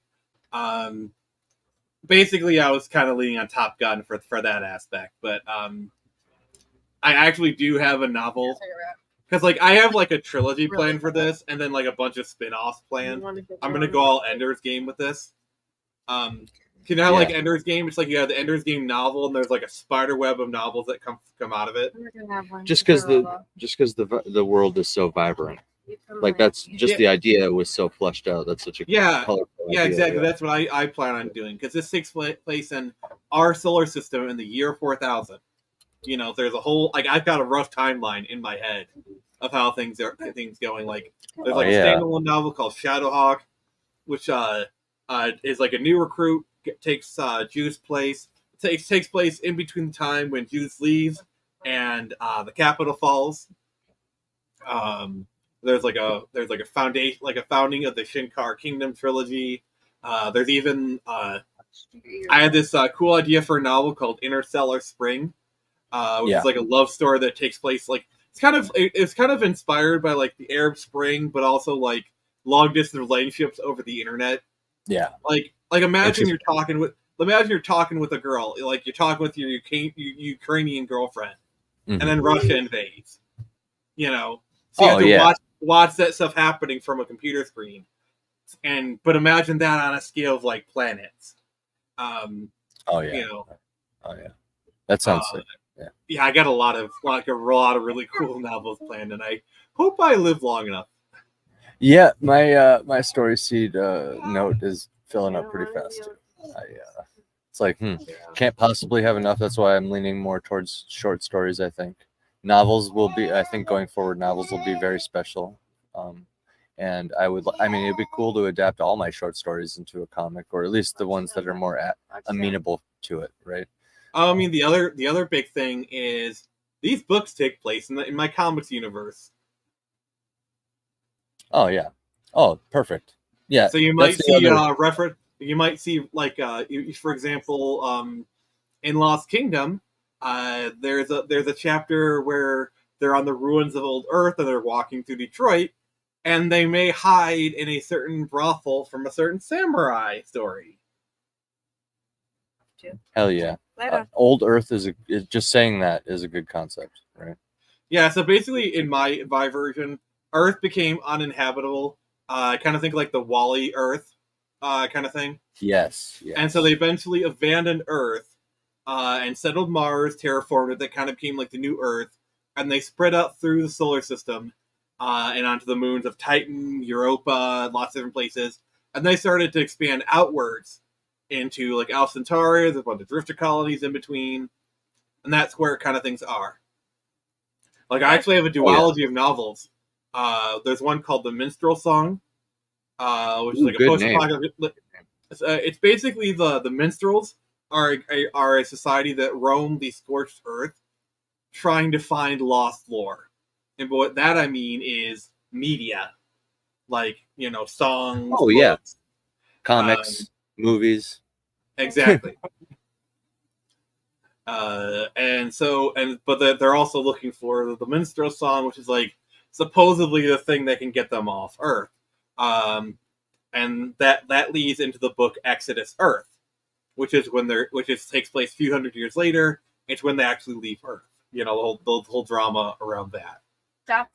Basically, I was kind of leaning on Top Gun for that aspect, but I actually do have a novel because like I have like a trilogy planned for this, and then like a bunch of spin-offs planned. I'm gonna go all Ender's Game with this. You know how like Ender's Game, it's like you have the Ender's Game novel, and there's like a spider web of novels that come out of it. just because the world is so vibrant, like that's just the idea was so fleshed out. That's such a colorful idea, exactly. That's what I plan on doing, because this takes place in our solar system in the year 4000. There's a whole like I've got a rough timeline in my head of how things going. Like there's a standalone novel called Shadowhawk, which is like a new recruit takes Juice place. Takes place in between the time when Juice leaves and the capital falls. There's a foundation, like a founding of the Shinkar Kingdom trilogy. There's even I had this cool idea for a novel called Interstellar Spring, which is like a love story that takes place like it's kind of inspired by like the Arab Spring, but also like long distance relationships over the internet. Yeah, like imagine you're talking with a girl, like you're talking with your Ukrainian girlfriend, and then Russia invades. So you have to watch that stuff happening from a computer screen, but imagine that on a scale of like planets. That sounds sick. Yeah, I got a lot of really cool novels planned, and I hope I live long enough. Yeah, my story seed note is filling up pretty fast. It's like can't possibly have enough. That's why I'm leaning more towards short stories. I think novels will be. I think going forward, novels will be very special. And it'd be cool to adapt all my short stories into a comic, or at least the ones that are more amenable to it, right? I mean, the other big thing is these books take place in my comics universe. Oh yeah. Oh, perfect. Yeah. So you might see reference. You might see like for example, in Lost Kingdom, there's a chapter where they're on the ruins of old Earth and they're walking through Detroit, and they may hide in a certain brothel from a certain samurai story. Hell yeah. Old Earth is just saying that is a good concept, right? Yeah, so basically in my version, Earth became uninhabitable. I kind of think like the Wall-E Earth kind of thing. Yes. And so they eventually abandoned Earth and settled Mars, terraformed it. That kind of became like the new Earth. And they spread out through the solar system and onto the moons of Titan, Europa, lots of different places. And they started to expand outwards into like Alpha Centauri. There's a bunch of drifter colonies in between. And that's where kind of things are. Like, I actually have a duology of novels. There's one called The Minstrel Song, which is like a post-apocalyptic. It's basically the minstrels are a society that roam the scorched earth, trying to find lost lore. And what that I mean is media, like songs. Oh yeah, comics, movies. Exactly. But they're also looking for the minstrel song, which is like supposedly the thing that can get them off Earth. And that leads into the book Exodus Earth, which takes place a few hundred years later. It's when they actually leave Earth. The whole drama around that.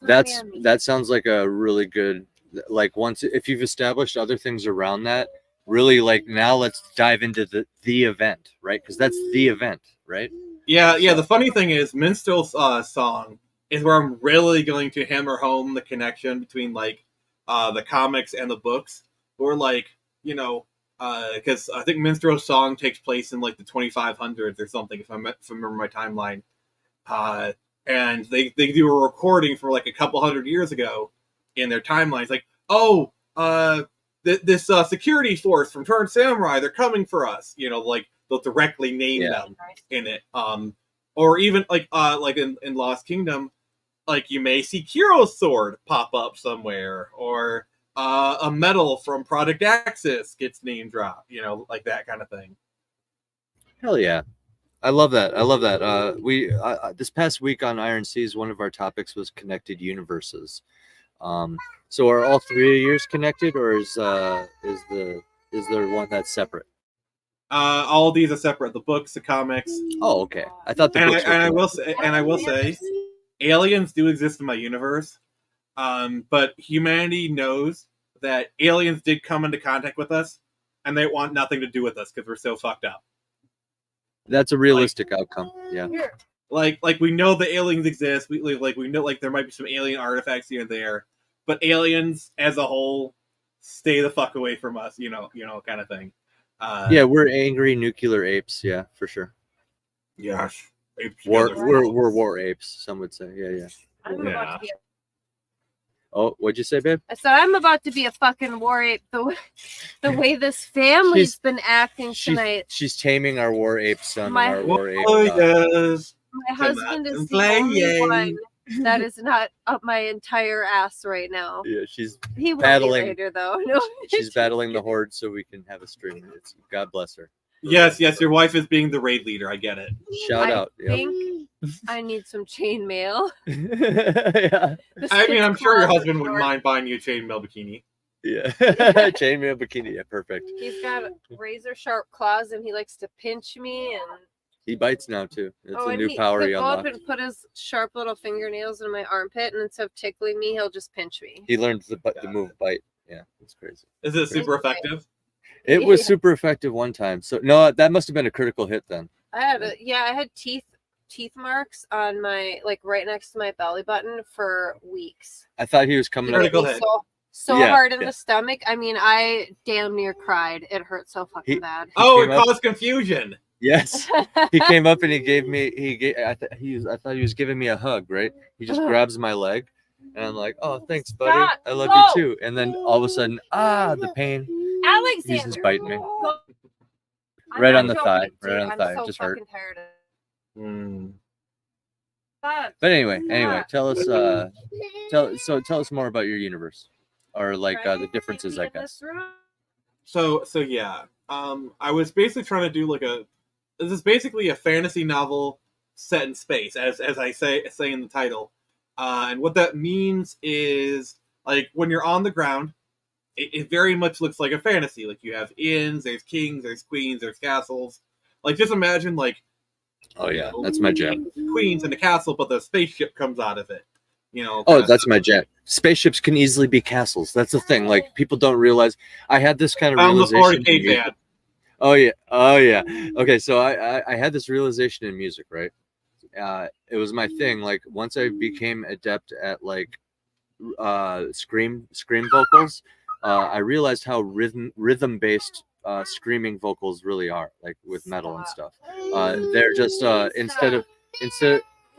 That sounds like a really good, like, if you've established other things around that, really, like, now let's dive into the event, right? Because that's the event, right? Yeah. The funny thing is, Minstrel's song is where I'm really going to hammer home the connection between like the comics and the books. Or like, because I think Minstrel's song takes place in like the 2500s or something, if I remember my timeline. And they do a recording for like a couple hundred years ago in their timelines, like, this security force from Turned Samurai, they're coming for us. Like they'll directly name them in it. Or even like in Lost Kingdom, like you may see Kiro's sword pop up somewhere, or a medal from Project Axis gets name dropped, like that kind of thing. Hell yeah. I love that. We this past week on Iron Seas, one of our topics was connected universes. So are all three of yours connected, or is there one that's separate? All of these are separate. The books, the comics. Oh, okay. I thought the books. I will say, aliens do exist in my universe. But humanity knows that aliens did come into contact with us, and they want nothing to do with us because we're so fucked up. That's a realistic outcome. Yeah. Like we know the aliens exist. We know like there might be some alien artifacts here and there, but aliens as a whole stay the fuck away from us. Kind of thing. Yeah, we're angry nuclear apes. Yeah, for sure. Yeah. We're war apes. Some would say. Yeah. I'm about to be Oh, what'd you say, babe? I said I'm about to be a fucking war ape. The way this family's been acting tonight. She's taming our war ape son and our war ape. Yes. My husband is the only one that is not up my entire ass right now. Yeah, she's he will battling be later though. No, she's battling the horde so we can have a stream. God bless her. Yes, your wife is being the raid leader. I get it. Shout out. I think I need some chainmail. Yeah. I mean, I'm sure your husband wouldn't mind buying you a chainmail bikini. Yeah. Chainmail bikini. Yeah, perfect. He's got razor sharp claws and he likes to pinch me and he bites now too. It's a new he, power he he'll go unlocked. up and put his sharp little fingernails in my armpit, and instead of tickling me, he'll just pinch me. He learned the move bite. Yeah, it's crazy. Is it super effective? It was super effective one time. So no, that must have been a critical hit then. I had teeth marks on my right next to my belly button for weeks. I thought he was coming up. So hard in the stomach. I mean, I damn near cried. It hurt so fucking bad. It caused confusion. Yes, he came up and he gave me. I thought he was giving me a hug. Right? He just grabs my leg, and I'm like, "Oh, thanks, buddy. I love you too." And then all of a sudden, the pain. Alexander, he's just biting me. Right on the thigh. Right on the thigh. So just hurt. But anyway, tell us. Tell us more about your universe, or like the differences, I guess. So yeah. I was basically trying to do this is basically a fantasy novel set in space, as I say in the title. And what that means is, like, when you're on the ground, it very much looks like a fantasy. Like, you have inns, there's kings, there's queens, there's castles. Like, just imagine, like... Oh, yeah, that's my jam. Queens in a castle, but the spaceship comes out of it. That's my jam. Spaceships can easily be castles. That's the thing. Like, people don't realize. I had this kind of realization. I'm the 40K fan. Oh yeah. Okay, so I had this realization in music, right? It was my thing. Like, once I became adept at like scream vocals, I realized how rhythm based screaming vocals really are, like with metal and stuff. They're just instead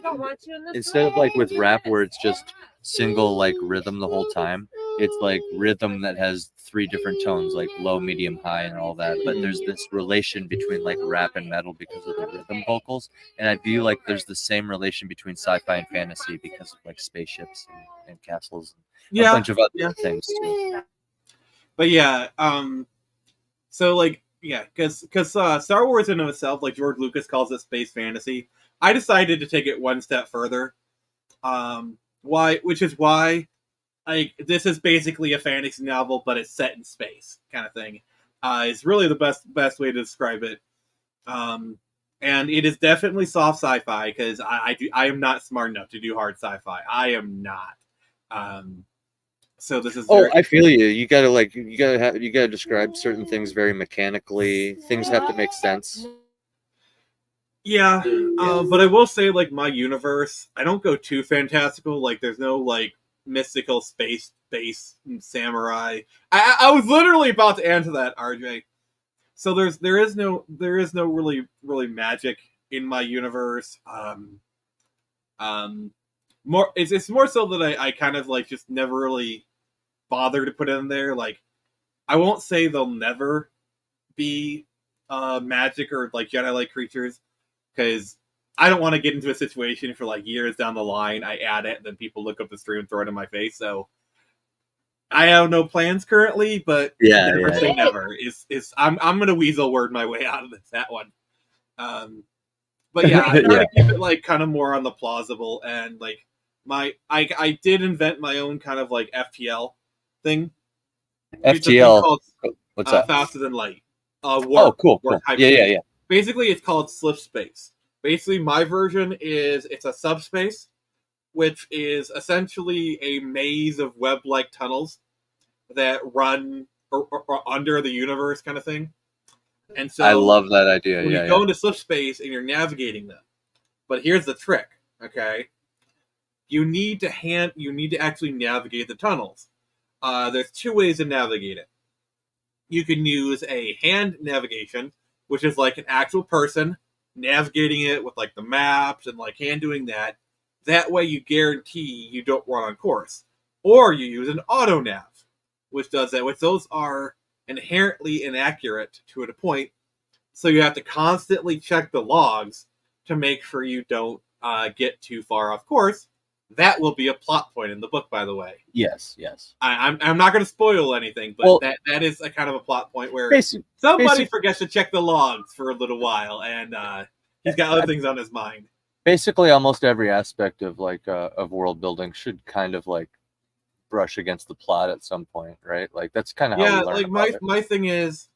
don't want you in this instead of like with way. rap where it's just single like rhythm the whole time, it's like rhythm that has 3 different tones, like low, medium, high, and all that. But there's this relation between like rap and metal because of the rhythm vocals, and I feel like there's the same relation between sci-fi and fantasy because of like spaceships and castles and a bunch of other things too. But yeah, so like yeah, because Star Wars in itself, like George Lucas calls it space fantasy. I decided to take it one step further. Which is why like this is basically a fantasy novel, but it's set in space, kind of thing. Is really the best way to describe it. And it is definitely soft sci-fi because I am not smart enough to do hard sci-fi. I am not. So this is. I feel you. You gotta describe certain things very mechanically. Things have to make sense. Yeah, but I will say, like, my universe, I don't go too fantastical. Like, there's no like mystical space samurai. I was literally about to answer that, RJ. So there is no really magic in my universe. More it's more so that I kind of like just never really bother to put it in there. Like, I won't say they'll never be magic or like Jedi like creatures, because I don't want to get into a situation for like years down the line. I add it, and then people look up the stream and throw it in my face. So I have no plans currently, but never say never. I'm gonna weasel word my way out of that one. But yeah, I try to keep it like kind of more on the plausible, and like I did invent my own kind of like FTL thing. FTL. What's that? Faster than light. Warp, cool. Yeah. Basically, it's called slip space. Basically, my version is it's a subspace, which is essentially a maze of web-like tunnels that run or under the universe, kind of thing. And so I love that idea. When you go into slip space and you're navigating them, but here's the trick. Okay, you need to actually navigate the tunnels. There's 2 ways to navigate it. You can use a hand navigation, which is like an actual person navigating it with like the maps and like hand doing that. That way you guarantee you don't run on course. Or you use an auto nav, which does that, which those are inherently inaccurate to a point. So you have to constantly check the logs to make sure you don't get too far off course. That will be a plot point in the book, by the way. Yes. I'm not going to spoil anything, but that is a kind of a plot point where somebody forgets to check the logs for a little while, and he's got other things on his mind. Basically, almost every aspect of like of world building should kind of like brush against the plot at some point, right? Like that's kind of how we learn. Like my thing is,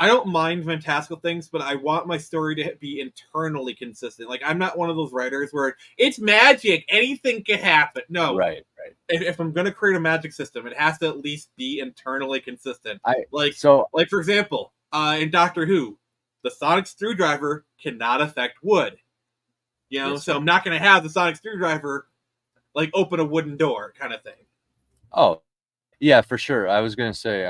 I don't mind fantastical things, but I want my story to be internally consistent. Like, I'm not one of those writers where it's magic, anything can happen. No. Right. If I'm going to create a magic system, it has to at least be internally consistent. For example, in Doctor Who, the sonic screwdriver cannot affect wood. So I'm not going to have the sonic screwdriver, like, open a wooden door kind of thing. Oh, yeah, for sure. I was going to say,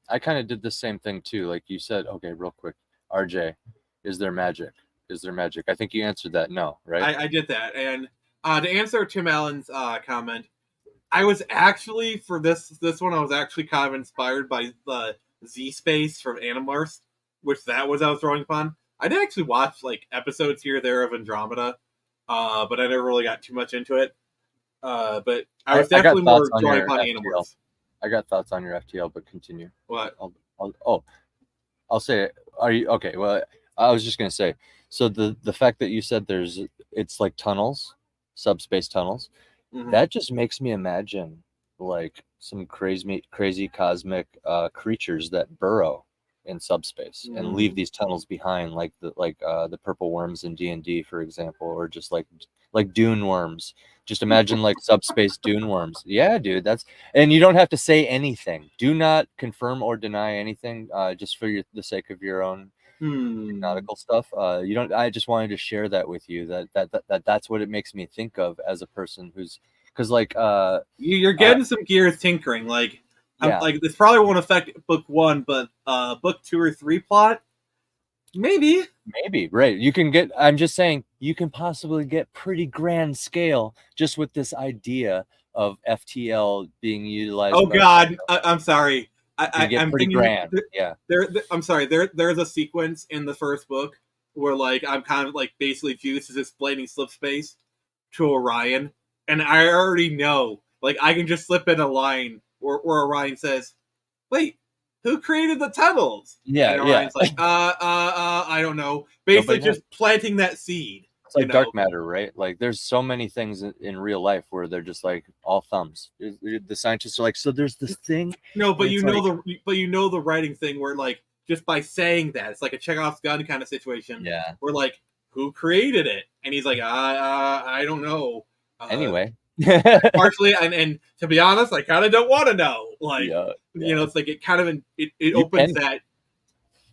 I kind of did the same thing too. Like you said, okay, real quick, RJ, is there magic? I think you answered that no, right? I did that. And to answer Tim Allen's comment, I was actually, for this one, I was actually kind of inspired by the Z Space from Animorphs, which I was throwing upon. I did actually watch like episodes here or there of Andromeda, but I never really got too much into it. But I was definitely more drawing upon Animorphs. I got thoughts on your FTL, but continue. What? I'll say it. Are you okay? Well, I was just gonna say. So the fact that you said it's like tunnels, subspace tunnels, that just makes me imagine like some crazy cosmic creatures that burrow in subspace and leave these tunnels behind, like the purple worms in D&D, for example, or just like dune worms. Just imagine like subspace dune worms. Yeah, dude, and you don't have to say anything. Do not confirm or deny anything, just for the sake of your own nautical stuff. You don't. I just wanted to share that with you. That's what it makes me think of as a person because like you're getting some gears tinkering. Like like this probably won't affect book 1, but book 2 or 3 plot. Maybe. Maybe, right. You can get, I'm just saying, you can possibly get pretty grand scale just with this idea of FTL being utilized. Oh God, I'm sorry. You can get I'm pretty thinking grand. Yeah. I'm sorry. There's a sequence in the first book where like I'm kind of like basically Juice is explaining slip space to Orion, and I already know. Like I can just slip in a line where Orion says, "Wait, who created the tunnels?" Yeah, And Orion's like, I don't know. Basically, Nobody just planting that seed. It's like dark matter, right? Like there's so many things in real life where they're just like all thumbs. The scientists are like, so there's this thing. No, but and you it's know like- the writing thing where like just by saying that it's like a Chekhov's gun kind of situation. Yeah. Where like who created it, and he's like, I don't know. Anyway. Partially, and to be honest, I kind of don't want to know. Like, Yeah. it's like it kind of it opens that.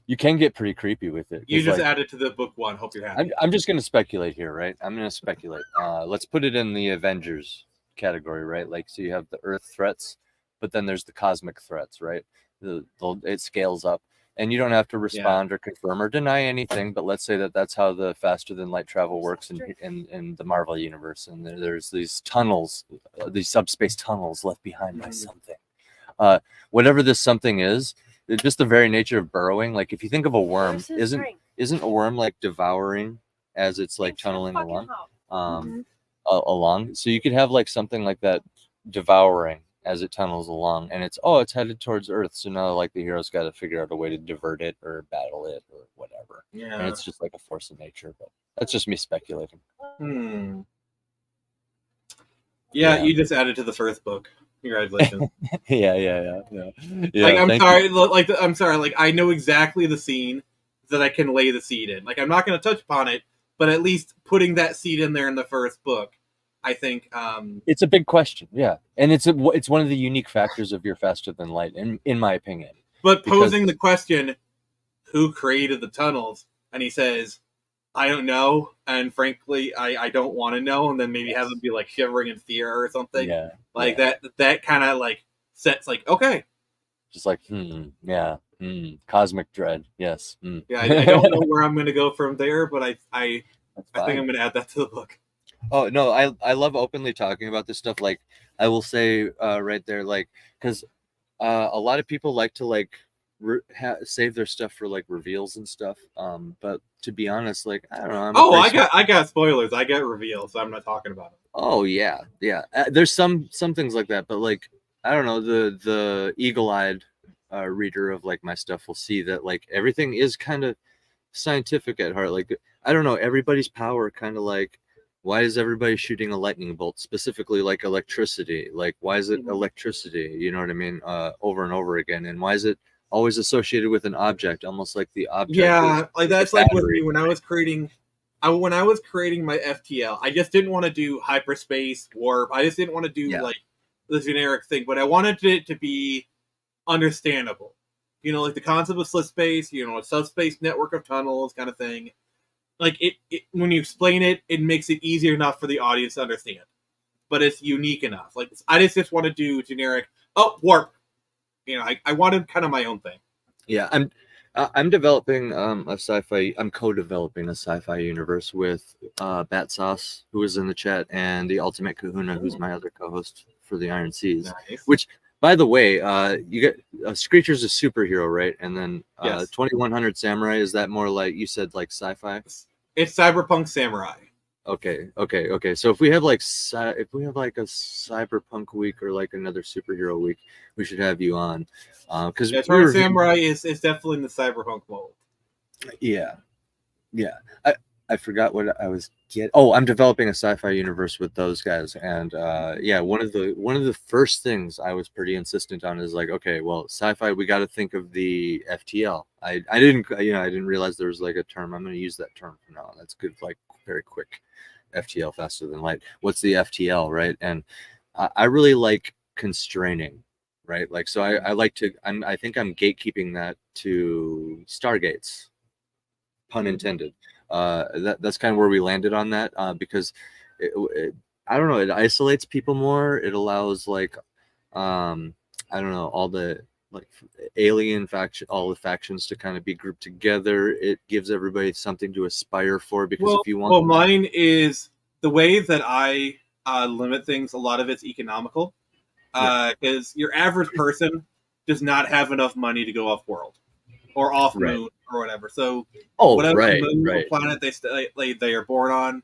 You can get pretty creepy with it. You just added to the book one. Hope you're happy. I'm just going to speculate here, right? I'm going to speculate. Let's put it in the Avengers category, right? Like, so you have the Earth threats, but then there's the cosmic threats, right? It scales up, and you don't have to respond or confirm or deny anything. But let's say that's how the faster than light travel works in the Marvel universe, and there's these tunnels, these subspace tunnels left behind by something. Whatever this something is. Just the very nature of burrowing. Like if you think of a worm, isn't a worm like devouring as it's like tunneling along, along? So you could have like something like that devouring as it tunnels along, and it's headed towards Earth. So now like the hero's got to figure out a way to divert it or battle it or whatever. Yeah, and it's just like a force of nature. But that's just me speculating. Yeah, you just added to the first book. Congratulations. Yeah. Like I'm sorry. I'm sorry. Like I know exactly the scene that I can lay the seed in. Like I'm not going to touch upon it, but at least putting that seed in there in the first book, I think it's a big question. Yeah, and it's one of the unique factors of your faster than light, in my opinion. But posing the question, who created the tunnels? And he says, I don't know, and frankly, I don't want to know, and then maybe have them be like shivering in fear or something. Yeah, like that kind of like sets like okay, just like cosmic dread. Yes. Yeah, I don't know where I'm going to go from there, but I think I'm going to add that to the book. Oh no, I love openly talking about this stuff. Like I will say right there, like because a lot of people like to like save their stuff for like reveals and stuff. But to be honest, like I don't know. I got spoilers. I got reveals, so I'm not talking about it. Oh yeah. There's some things like that, but like I don't know, the eagle-eyed reader of like my stuff will see that like everything is kind of scientific at heart. Like I don't know, everybody's power kind of like. Why is everybody shooting a lightning bolt? Specifically, like electricity. Like, why is it electricity? You know what I mean? Over and over again. And why is it always associated with an object? Almost like the object. Yeah, like that's like with me when I was creating. When I was creating my FTL, I just didn't want to do hyperspace warp. I just didn't want to do like the generic thing, but I wanted it to be understandable. You know, like the concept of slip space. You know, a subspace network of tunnels, kind of thing. Like it when you explain it, it makes it easier enough for the audience to understand, but it's unique enough. Like I just want to do generic. Oh, warp. You know, I wanted kind of my own thing. Yeah, I'm developing a sci-fi. I'm co-developing a sci-fi universe with Bat Sauce, who is in the chat, and the Ultimate Kahuna, who's my other co-host for the Iron Seas. Nice. Which, by the way, you get Screecher's a superhero, right? And then 2100 Samurai, is that more like you said, like sci-fi? It's cyberpunk samurai. Okay. So if we have like a cyberpunk week or like another superhero week, we should have you on. Because samurai is definitely in the cyberpunk mode. Yeah. I forgot what I was getting. Oh, I'm developing a sci-fi universe with those guys, and one of the first things I was pretty insistent on is like, okay, well, sci-fi, we got to think of the FTL. I didn't realize there was like a term. I'm going to use that term for now. That's good, like very quick. FTL, faster than light. What's the FTL, right? And I really like constraining, right? Like, so I like to. I think I'm gatekeeping that to stargates, pun intended. That's kind of where we landed on that because I don't know, it isolates people more. It allows like I don't know, all the like alien faction, all the factions to kind of be grouped together. It gives everybody something to aspire for, because if you want, well, mine is the way that I limit things. A lot of it's economical, because your average person does not have enough money to go off world or off moon or whatever. So whatever moon or planet they are born on,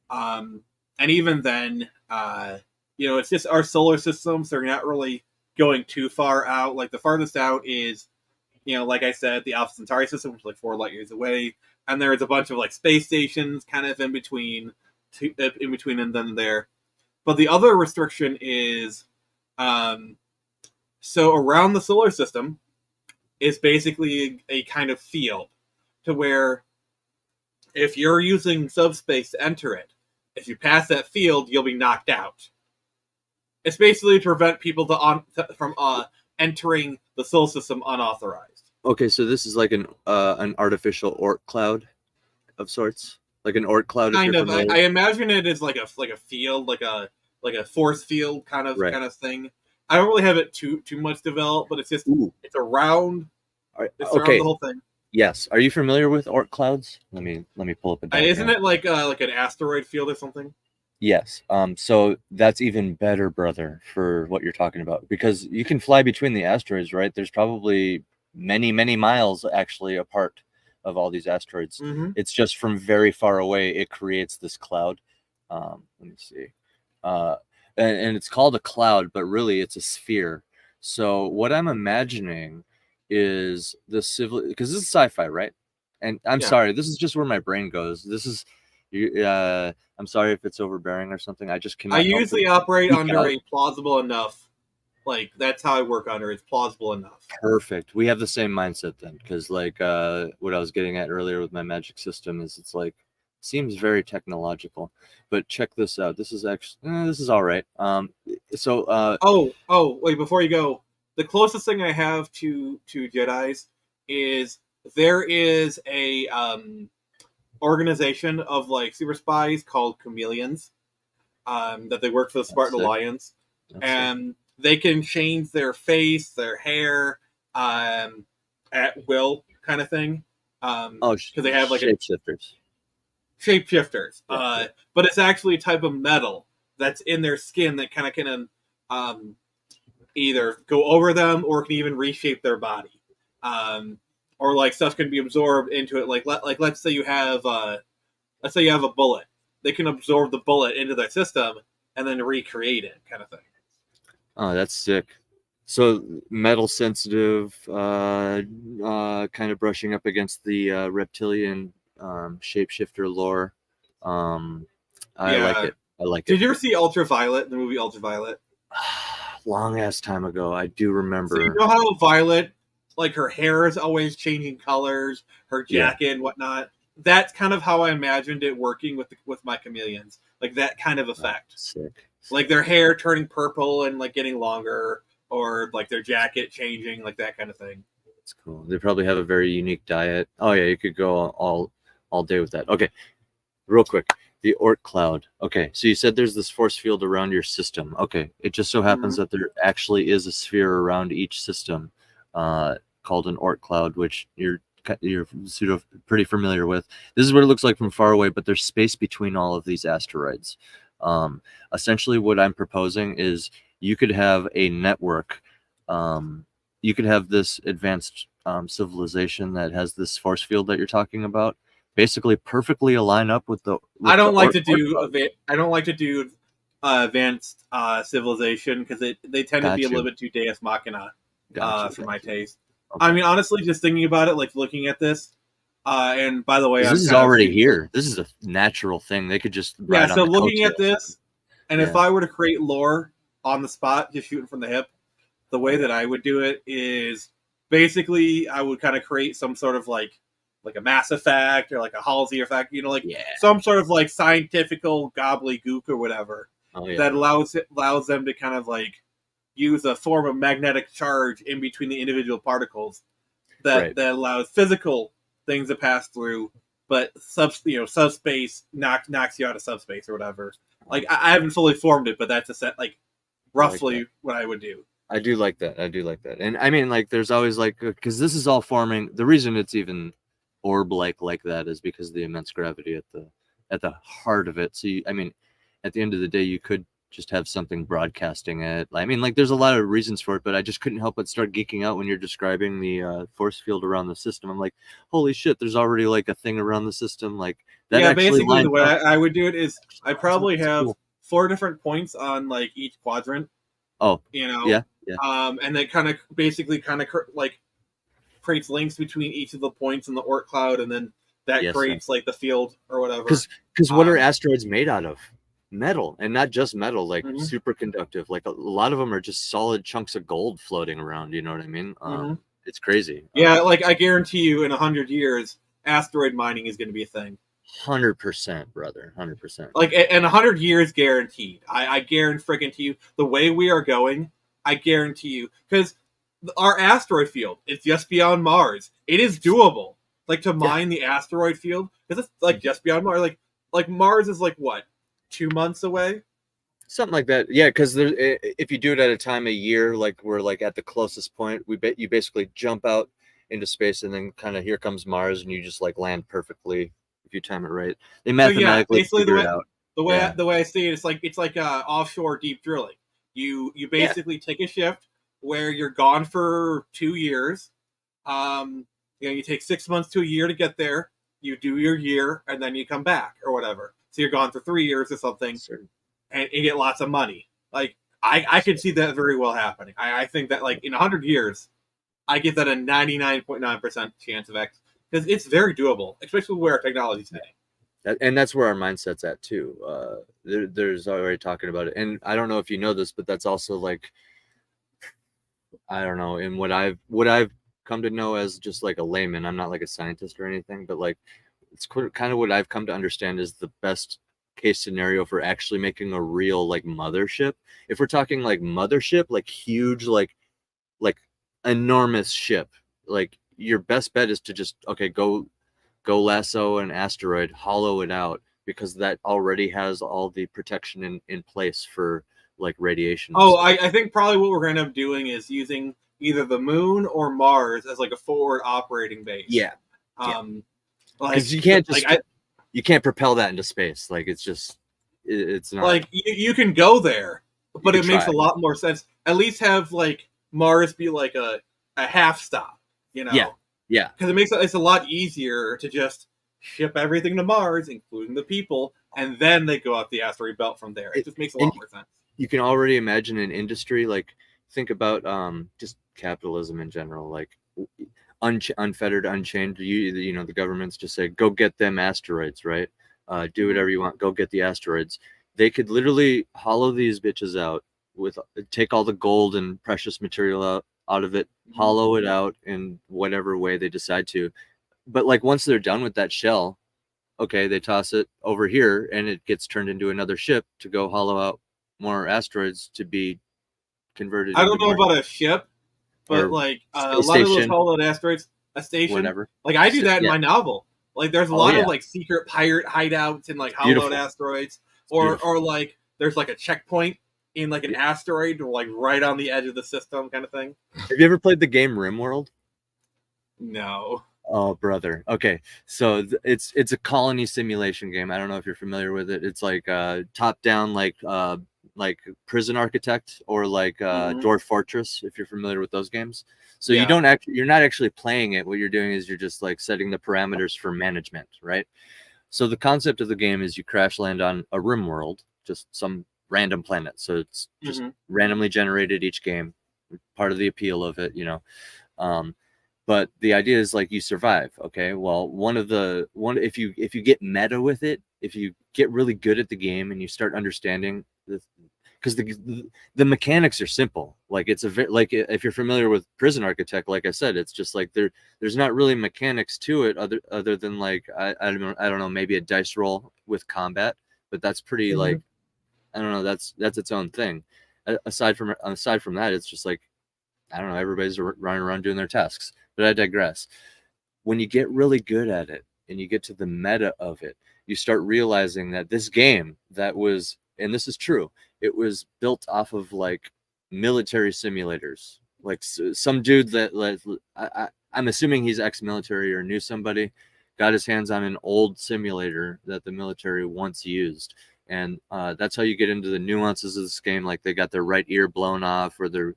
and even then, it's just our solar systems. They're not really going too far out. Like the farthest out is, like I said, the Alpha Centauri system, which is like 4 light years away, and there's a bunch of like space stations kind of in between and then there. But the other restriction is, so around the solar system is basically a kind of field to where if you're using subspace to enter it, if you pass that field, you'll be knocked out. It's basically to prevent people from entering the solar system unauthorized. Okay, so this is like an artificial Oort cloud of sorts, like an Oort cloud. Kind of. I imagine it as like a field, like a force field kind of thing. I don't really have it too much developed, but it's just it's around. It's around the whole thing. Yes. Are you familiar with Oort clouds? Let me pull up a diagram. Isn't it like an asteroid field or something? Yes. So that's even better, brother, for what you're talking about, because you can fly between the asteroids, right? There's probably many, many miles actually apart of all these asteroids. Mm-hmm. It's just from very far away, it creates this cloud. Let me see. And it's called a cloud, but really it's a sphere. So what I'm imagining is because this is sci-fi, right? And I'm sorry, this is just where my brain goes. This is, I'm sorry if it's overbearing or something. I just cannot. I usually operate under a plausible enough. Like that's how I work under. It's plausible enough. Perfect. We have the same mindset then, because like what I was getting at earlier with my magic system is it's like seems very technological. But check this out. This is actually this is all right. Wait, before you go, the closest thing I have to Jedis is there is a organization of like super spies called chameleons, that they work for the Spartan Alliance, and they can change their face, their hair, at will, kind of thing. Because they have like shapeshifters. But it's actually a type of metal that's in their skin that kind of can either go over them or can even reshape their body. Or like stuff can be absorbed into it. Like let's say you have a bullet. They can absorb the bullet into their system and then recreate it, kind of thing. Oh, that's sick. So metal sensitive, kind of brushing up against the reptilian shapeshifter lore. I like it. Did you ever see Ultraviolet, the movie Ultraviolet? Long ass time ago. I do remember. So you know how Violet, like her hair is always changing colors, her jacket and whatnot. That's kind of how I imagined it working with my chameleons, like that kind of effect. Sick. Like their hair turning purple and like getting longer, or like their jacket changing, like that kind of thing. That's cool. They probably have a very unique diet. Oh yeah, you could go all day with that. Okay, real quick, the Oort cloud. Okay, so you said there's this force field around your system. Okay, it just so happens that there actually is a sphere around each system, called an Oort cloud, which you're pseudo pretty familiar with. This is what it looks like from far away, but there's space between all of these asteroids. Essentially what I'm proposing is you could have a network. You could have this advanced civilization that has this force field that you're talking about, basically perfectly align up with the. I don't like to do advanced civilization because they tend to be a little bit too Deus Machina for my taste. Okay. I mean, honestly, just thinking about it, like looking at this, and by the way, this is already here. This is a natural thing. They could just so looking at this, and if I were to create lore on the spot, just shooting from the hip, the way that I would do it is basically I would kind of create some sort of like a Mass Effect or like a Halsey effect, some sort of like scientifical gobbledygook or whatever that allows them to kind of like use a form of magnetic charge in between the individual particles that allows physical things to pass through, but subspace knocks you out of subspace or whatever. Like I haven't fully formed it, but that's a set, like roughly what I would do. I do like that. And I mean, like, there's always like, because this is all forming. The reason it's even orb-like that is because of the immense gravity at the heart of it. So I mean, at the end of the day, you could just have something broadcasting it. I mean, like, there's a lot of reasons for it, but I just couldn't help but start geeking out when you're describing the force field around the system. I'm like, holy shit, there's already like a thing around the system like that. Yeah, actually basically the way lines up. I would do it is I probably That's have cool. 4 different points on like each quadrant. Oh, You know, yeah. and then kind of like creates links between each of the points in the Oort cloud, and then that Yes, creates like the field or whatever. Because what are asteroids made out of? Metal, and not just metal, like Mhm. superconductive. Like a lot of them are just solid chunks of gold floating around. You know what I mean? It's crazy. Yeah, like I guarantee you, in 100 years, asteroid mining is going to be a thing. 100%, brother. 100%. Like in 100 years, guaranteed. I guarantee freaking to you, the way we are going, I guarantee you, because our asteroid field, it's just beyond Mars. It is doable, like to mine the asteroid field, because it's like just beyond Mars. Like Mars is like what, 2 months away? Something like that. Yeah, because if you do it at a time of year, like we're like at the closest point, you basically jump out into space, and then kind of here comes Mars, and you just like land perfectly if you time it right. They mathematically basically figure it out. The way I see it, it's like offshore deep drilling. You basically take a shift where you're gone for 2 years. You take 6 months to a year to get there. You do your year, and then you come back or whatever. So you're gone for 3 years or something, and you get lots of money. Like I could see that very well happening. I think that like in 100 years, I give that a 99.9% chance of X, because it's very doable, especially where our technology's heading. And that's where our mindset's at too. There's already talking about it, and I don't know if you know this, but that's also like, I don't know, in what I've come to know as just like a layman. I'm not like a scientist or anything, but like it's kind of what I've come to understand is the best case scenario for actually making a real like mothership. If we're talking like mothership, like huge, like enormous ship, like your best bet is to just go lasso an asteroid, hollow it out, because that already has all the protection in place for like radiation. I think probably what we're going to end up doing is using either the moon or Mars as like a forward operating base. Yeah. Because you can't just you can't propel that into space. Like it's not like you can go there, but it makes a lot more sense. At least have like Mars be like a half stop, you know? Yeah. Because it's a lot easier to just ship everything to Mars, including the people, and then they go up the asteroid belt from there. It just makes a lot more sense. You can already imagine an industry, like think about just capitalism in general, like unfettered, unchained. You know, the governments just say, go get them asteroids, right? Do whatever you want, go get the asteroids. They could literally hollow these bitches out, take all the gold and precious material out of it, hollow it out in whatever way they decide to. But like once they're done with that shell, okay, they toss it over here and it gets turned into another ship to go hollow out more asteroids to be converted. I don't know about a ship, but like a lot of those hollowed asteroids, a station, whatever. Like I do that in my novel. Like there's a lot of like secret pirate hideouts in like hollowed asteroids, or like there's like a checkpoint in like an asteroid, like right on the edge of the system, kind of thing. Have you ever played the game RimWorld? No. Oh, brother. Okay, so it's a colony simulation game. I don't know if you're familiar with it. It's like top down, like Prison Architect or like Dwarf Fortress, if you're familiar with those games. So you're not actually playing it. What you're doing is you're just like setting the parameters for management, right? So the concept of the game is you crash land on a RimWorld, just some random planet. So it's just randomly generated each game, part of the appeal of it, you know. But the idea is like you survive. Okay, well, if you get meta with it, if you get really good at the game and you start understanding because the mechanics are simple. Like it's like if you're familiar with Prison Architect, like I said, it's just like there's not really mechanics to it other than like I don't know, maybe a dice roll with combat, but that's pretty like I don't know, that's its own thing. Aside from that, it's just like I don't know, everybody's running around doing their tasks. But I digress. When you get really good at it and you get to the meta of it, you start realizing that this game that was, and this is true, it was built off of like military simulators. Like some dude that I'm assuming he's ex-military or knew somebody, got his hands on an old simulator that the military once used. And that's how you get into the nuances of this game. Like they got their right ear blown off, or their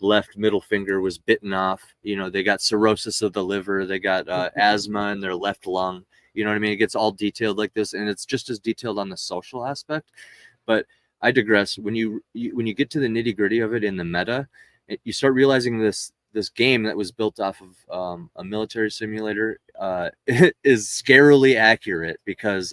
left middle finger was bitten off. You know, they got cirrhosis of the liver. They got asthma in their left lung. You know what I mean? It gets all detailed like this, and it's just as detailed on the social aspect. But I digress. When you get to the nitty gritty of it in the meta, you start realizing this game that was built off of a military simulator is scarily accurate, because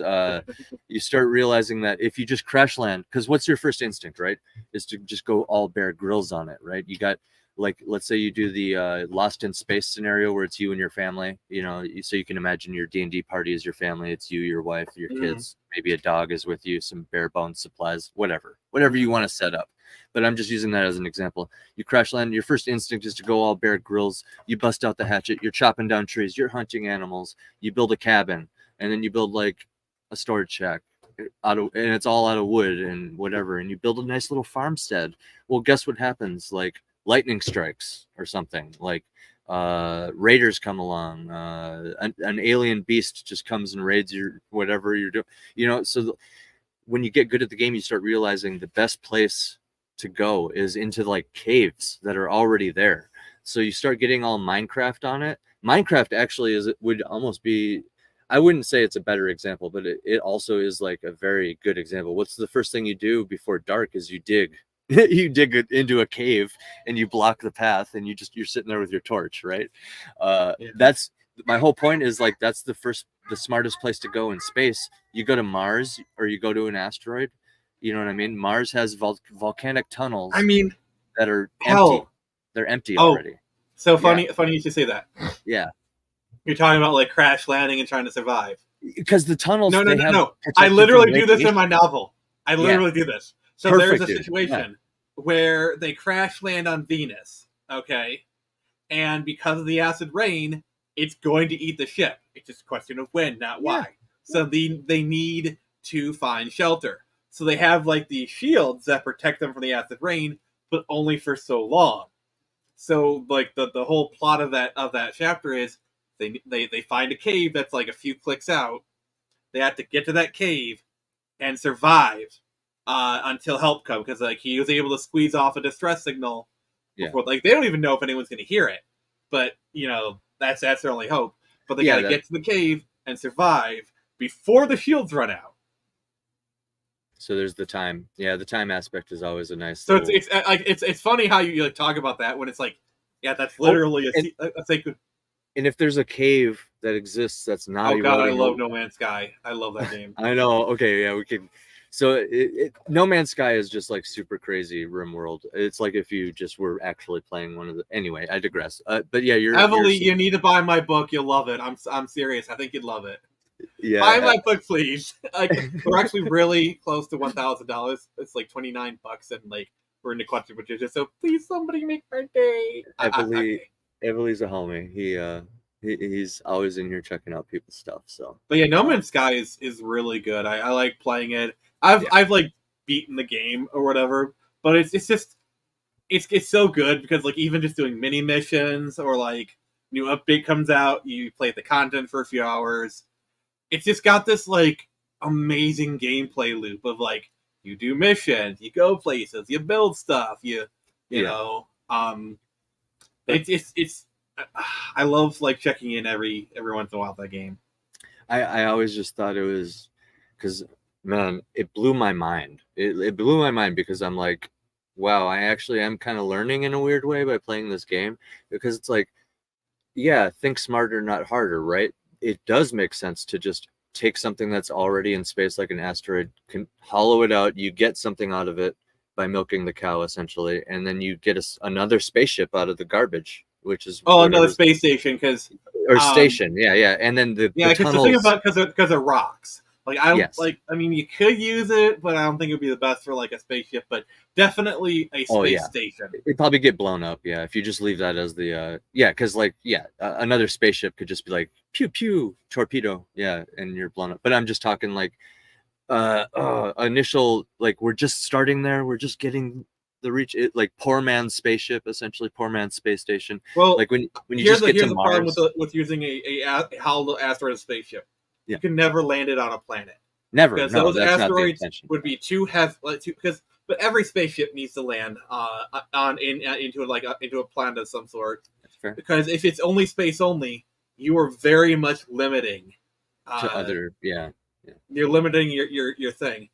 you start realizing that if you just crash land, because what's your first instinct, right, is to just go all Bear Grylls on it, right? You got, like, let's say you do the Lost in Space scenario where it's you and your family, you know, so you can imagine your D&D party is your family. It's you, your wife, your kids, maybe a dog is with you, some bare bones supplies, whatever you want to set up. But I'm just using that as an example. You crash land, your first instinct is to go all Bear Grylls. You bust out the hatchet, you're chopping down trees, you're hunting animals, you build a cabin, and then you build like a storage shack and it's all out of wood and whatever, and you build a nice little farmstead. Well, guess what happens? Like lightning strikes or something, like raiders come along, an alien beast just comes and raids your whatever you're doing, you know. So when you get good at the game, you start realizing the best place to go is into like caves that are already there. So you start getting all Minecraft on it. Minecraft actually would almost be, I wouldn't say it's a better example, but it also is like a very good example. What's the first thing you do before dark is you dig. You dig into a cave and you block the path, and you're sitting there with your torch, right? That's my whole point, is like that's the smartest place to go in space. You go to Mars or you go to an asteroid, you know what I mean? Mars has volcanic tunnels. I mean, that are empty. They're empty already. So funny you should say that. Yeah. You're talking about like crash landing and trying to survive. Because the tunnels. No. I literally do this in my novel. I literally do this. So there's a situation where they crash land on Venus, okay? And because of the acid rain, it's going to eat the ship. It's just a question of when, not why. So they need to find shelter. So they have like these shields that protect them from the acid rain, but only for so long. So like the whole plot of that chapter is they find a cave that's like a few clicks out. They have to get to that cave and survive until help comes, because like he was able to squeeze off a distress signal before, like they don't even know if anyone's going to hear it, but you know that's their only hope. But they got to get to the cave and survive before the shields run out. So there's the time. Yeah, the time aspect is always a nice. So it's funny how you like talk about that when it's like, yeah, that's literally a sacred. And if there's a cave that exists that's not. Oh God, I love No Man's Sky. I love that game. I know. Okay, yeah, we can. So No Man's Sky is just like super crazy RimWorld. It's like if you just were actually playing one of the. Anyway, I digress. But yeah, you need to buy my book. You'll love it. I'm serious. I think you'd love it. Yeah, buy my book, please. Like we're actually really close to $1,000. It's like $29, and like we're into quadruple, so please somebody make my day. Emily's a homie. He's always in here checking out people's stuff. So, but yeah, No Man's Sky is really good. I like playing it. I've like beaten the game or whatever, but it's just it's so good because like even just doing mini missions or like new update comes out, you play the content for a few hours. It's just got this like amazing gameplay loop of like you do missions, you go places, you build stuff, you know. It's I love like checking in every once in a while with that game. I always just thought it was because man, it blew my mind. It blew my mind because I'm like, wow, I actually am kind of learning in a weird way by playing this game, because it's like, yeah, think smarter, not harder, right? It does make sense to just take something that's already in space, like an asteroid, can hollow it out, you get something out of it by milking the cow, essentially, and then you get another spaceship out of the garbage, which is another space station, station, and then the because tunnels... the thing about because of rocks. Like I mean, you could use it, but I don't think it would be the best for like a spaceship. But definitely a space station. It'd probably get blown up, if you just leave that as the because another spaceship could just be like pew pew torpedo, and you're blown up. But I'm just talking like initial, like we're just starting there, we're just getting the reach, like poor man's spaceship, essentially poor man's space station. Well, like when you just get to the Mars, problem with using a hollow asteroid spaceship. Yeah. You can never land it on a planet. Never. Because No, those that's not the asteroids intention. would be too heavy. But every spaceship needs to land into a planet of some sort. That's fair. Because if it's only space only, you are very much limiting To other, yeah. You're limiting your thing.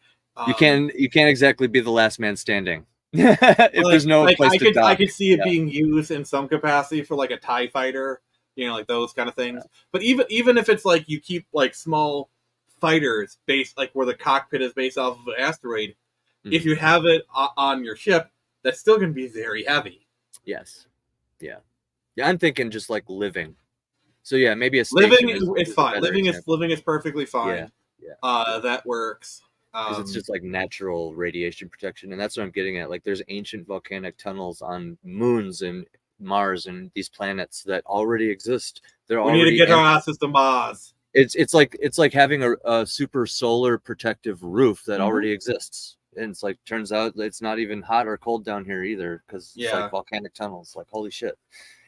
You can't exactly be the last man standing if there's no place to dock. I could see it being used in some capacity for like a TIE fighter, like those kind of things. Yeah. But even if it's like you keep like small fighters based, like where the cockpit is based off of an asteroid, if you have it on your ship, that's still going to be very heavy. Yes. Yeah. I'm thinking just like living. So yeah, maybe a station living is fine. Living is perfectly fine. Yeah. That works. Because it's just like natural radiation protection, and that's what I'm getting at. Like, there's ancient volcanic tunnels on moons and Mars and these planets that already exist. We need to get our asses to Mars. It's like having a super solar protective roof that already exists, and it's like turns out it's not even hot or cold down here either because it's like volcanic tunnels. Like, holy shit!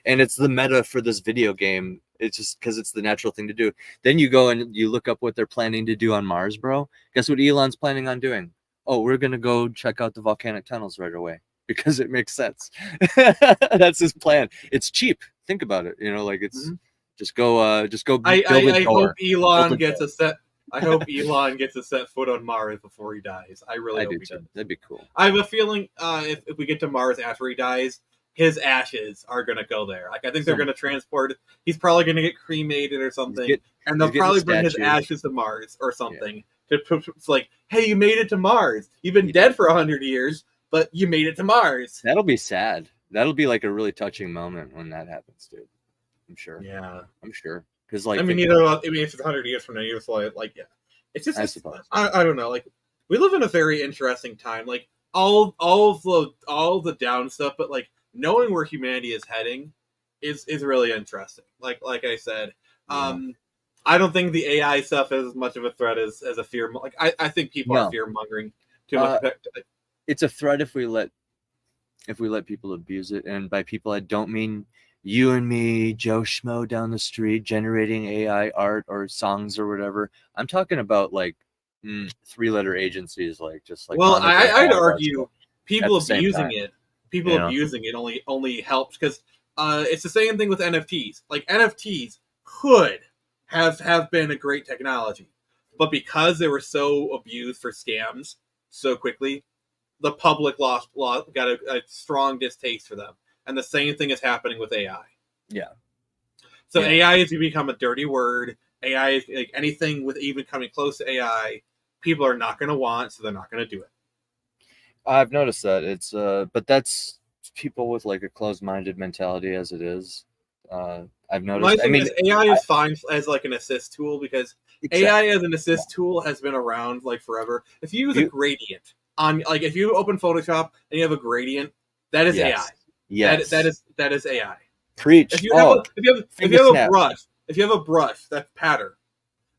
And it's the meta for this video game. It's just because it's the natural thing to do. Then you go and you look up what they're planning to do on Mars, bro. Guess what Elon's planning on doing? Oh, we're going to go check out the volcanic tunnels right away because it makes sense. That's his plan. It's cheap. Think about it. Like it's just go. I hope Elon gets a set. I hope Elon gets a set foot on Mars before he dies. I really hope he does. That'd be cool. I have a feeling if we get to Mars after he dies, his ashes are going to go there. Like, I think they're going to transport. He's probably going to get cremated or something, and they'll probably bring his ashes to Mars or something. Yeah. It's like, hey, you made it to Mars. You've been dead for 100 years, but you made it to Mars. That'll be sad. That'll be like a really touching moment when that happens, dude. I'm sure. Yeah, I'm sure. Because like, if it's 100 years from now, you're like, yeah. It's just, I don't know. Like, we live in a very interesting time. Like, all the down stuff, but like, knowing where humanity is heading is really interesting. Like I said, I don't think the AI stuff is as much of a threat as a fear. Like, I think people are fear mongering too much. It's a threat if we let people abuse it, and by people I don't mean you and me, Joe Schmo down the street generating AI art or songs or whatever. I'm talking about like 3-letter agencies, like just like. Well, I'd argue people abusing it. People abusing it only helps because it's the same thing with NFTs. Like, NFTs could have been a great technology, but because they were so abused for scams so quickly, the public got a strong distaste for them. And the same thing is happening with AI. Yeah. So AI has become a dirty word. AI is like anything with even coming close to AI, people are not going to want, so they're not going to do it. I've noticed that it's but that's people with like a closed-minded mentality as it is. I've noticed. AI is fine as like an assist tool because AI as an assist tool has been around like forever. If you use a gradient on, like, if you open Photoshop and you have a gradient, that is AI. Yes, that is AI. Preach. If you have a brush that's pattern.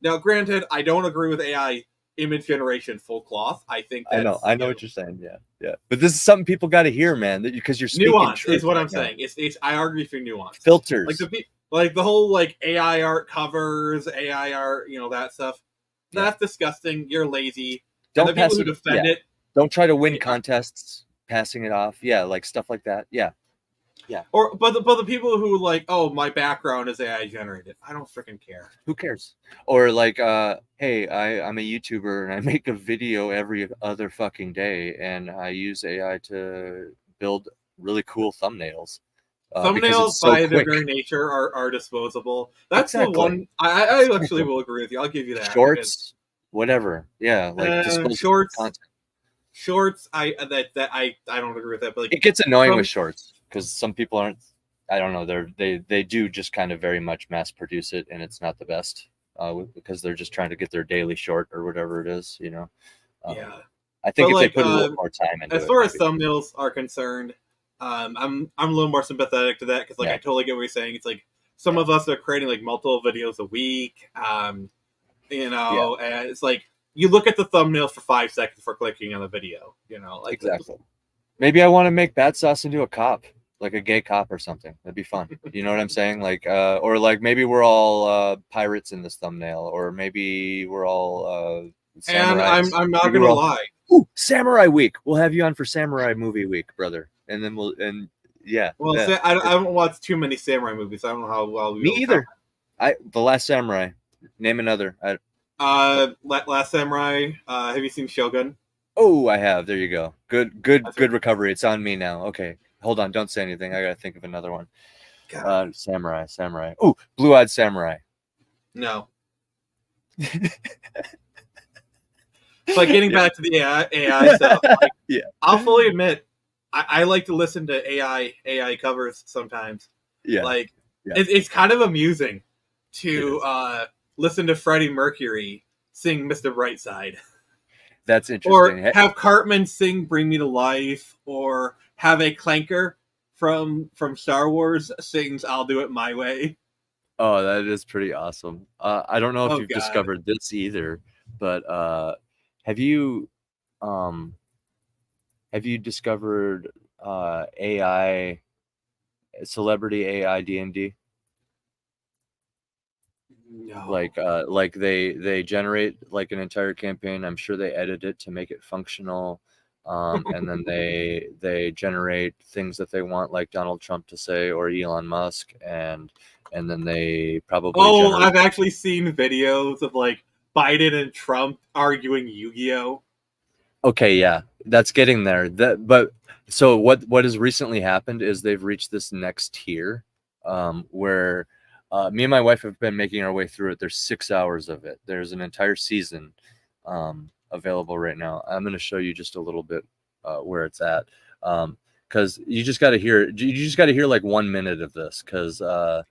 Now, granted, I don't agree with AI image generation full cloth. I think that's, I know what you're saying. Yeah. But this is something people got to hear, man. Because you're speaking nuance truth is what I'm saying. It's I argue for nuance. Filters, like the whole like AI art covers, AI art, that stuff. That's disgusting. You're lazy. Don't and the people who defend it. Don't try to win contests passing it off. Yeah, like stuff like that. Yeah. But the people who like, oh, my background is AI generated. I don't freaking care. Who cares? Or like, hey, I'm a YouTuber and I make a video every other fucking day, and I use AI to build really cool thumbnails. Thumbnails by their very nature are disposable. That's the one I actually will agree with you. I'll give you that. Shorts, whatever. Yeah, like shorts. Content. Shorts, I don't agree with that. But like, it gets annoying with shorts because some people aren't. I don't know. They do just kind of very much mass produce it, and it's not the best because they're just trying to get their daily short or whatever it is. I think if they put a little more time into it. As far as thumbnails are concerned, I'm a little more sympathetic to that because I totally get what you're saying. It's like some of us are creating like multiple videos a week, and it's like you look at the thumbnail for 5 seconds before clicking on the video. Exactly. Maybe I want to make Bad Sauce into a cop, like a gay cop or something. That'd be fun. You know what I'm saying? Like, or like maybe we're all pirates in this thumbnail, or maybe we're all And samurais. I'm not Maybe gonna we're all- lie. Ooh, Samurai Week. We'll have you on for Samurai Movie Week, brother. And then yeah. Well, yeah. I haven't watched too many samurai movies. So I don't know how well we Me will either. The Last Samurai. Name another. Last Samurai. Have you seen Shogun? Oh, I have. There you go. Good That's right. recovery. It's on me now. Okay. Hold on. Don't say anything. I gotta think of another one. God. Samurai. Oh, Blue-Eyed Samurai. No. But getting back to the AI stuff, like, Yeah. I'll fully admit, I like to listen to AI covers sometimes. Yeah. Like, Yeah. it's kind of amusing to listen to Freddie Mercury sing "Mr. Brightside," That's or interesting. have Cartman sing "Bring Me to Life," or have a Clanker from Star Wars sings "I'll Do It My Way." Oh, that is pretty awesome. I don't know if Oh, you've God. discovered this either, but have you discovered AI celebrity AI D&D? No. Like they generate like an entire campaign. I'm sure they edit it to make it functional. And then they generate things that they want, like Donald Trump to say or Elon Musk, and then they probably generate... I've actually seen videos of like Biden and Trump arguing Yu-Gi-Oh. Okay, yeah, that's getting there. But so what has recently happened is they've reached this next tier, where me and my wife have been making our way through it. There's 6 hours of it. There's an entire season available right now. I'm going to show you just a little bit where it's at, because you just got to hear. You just got to hear like 1 minute of this, because All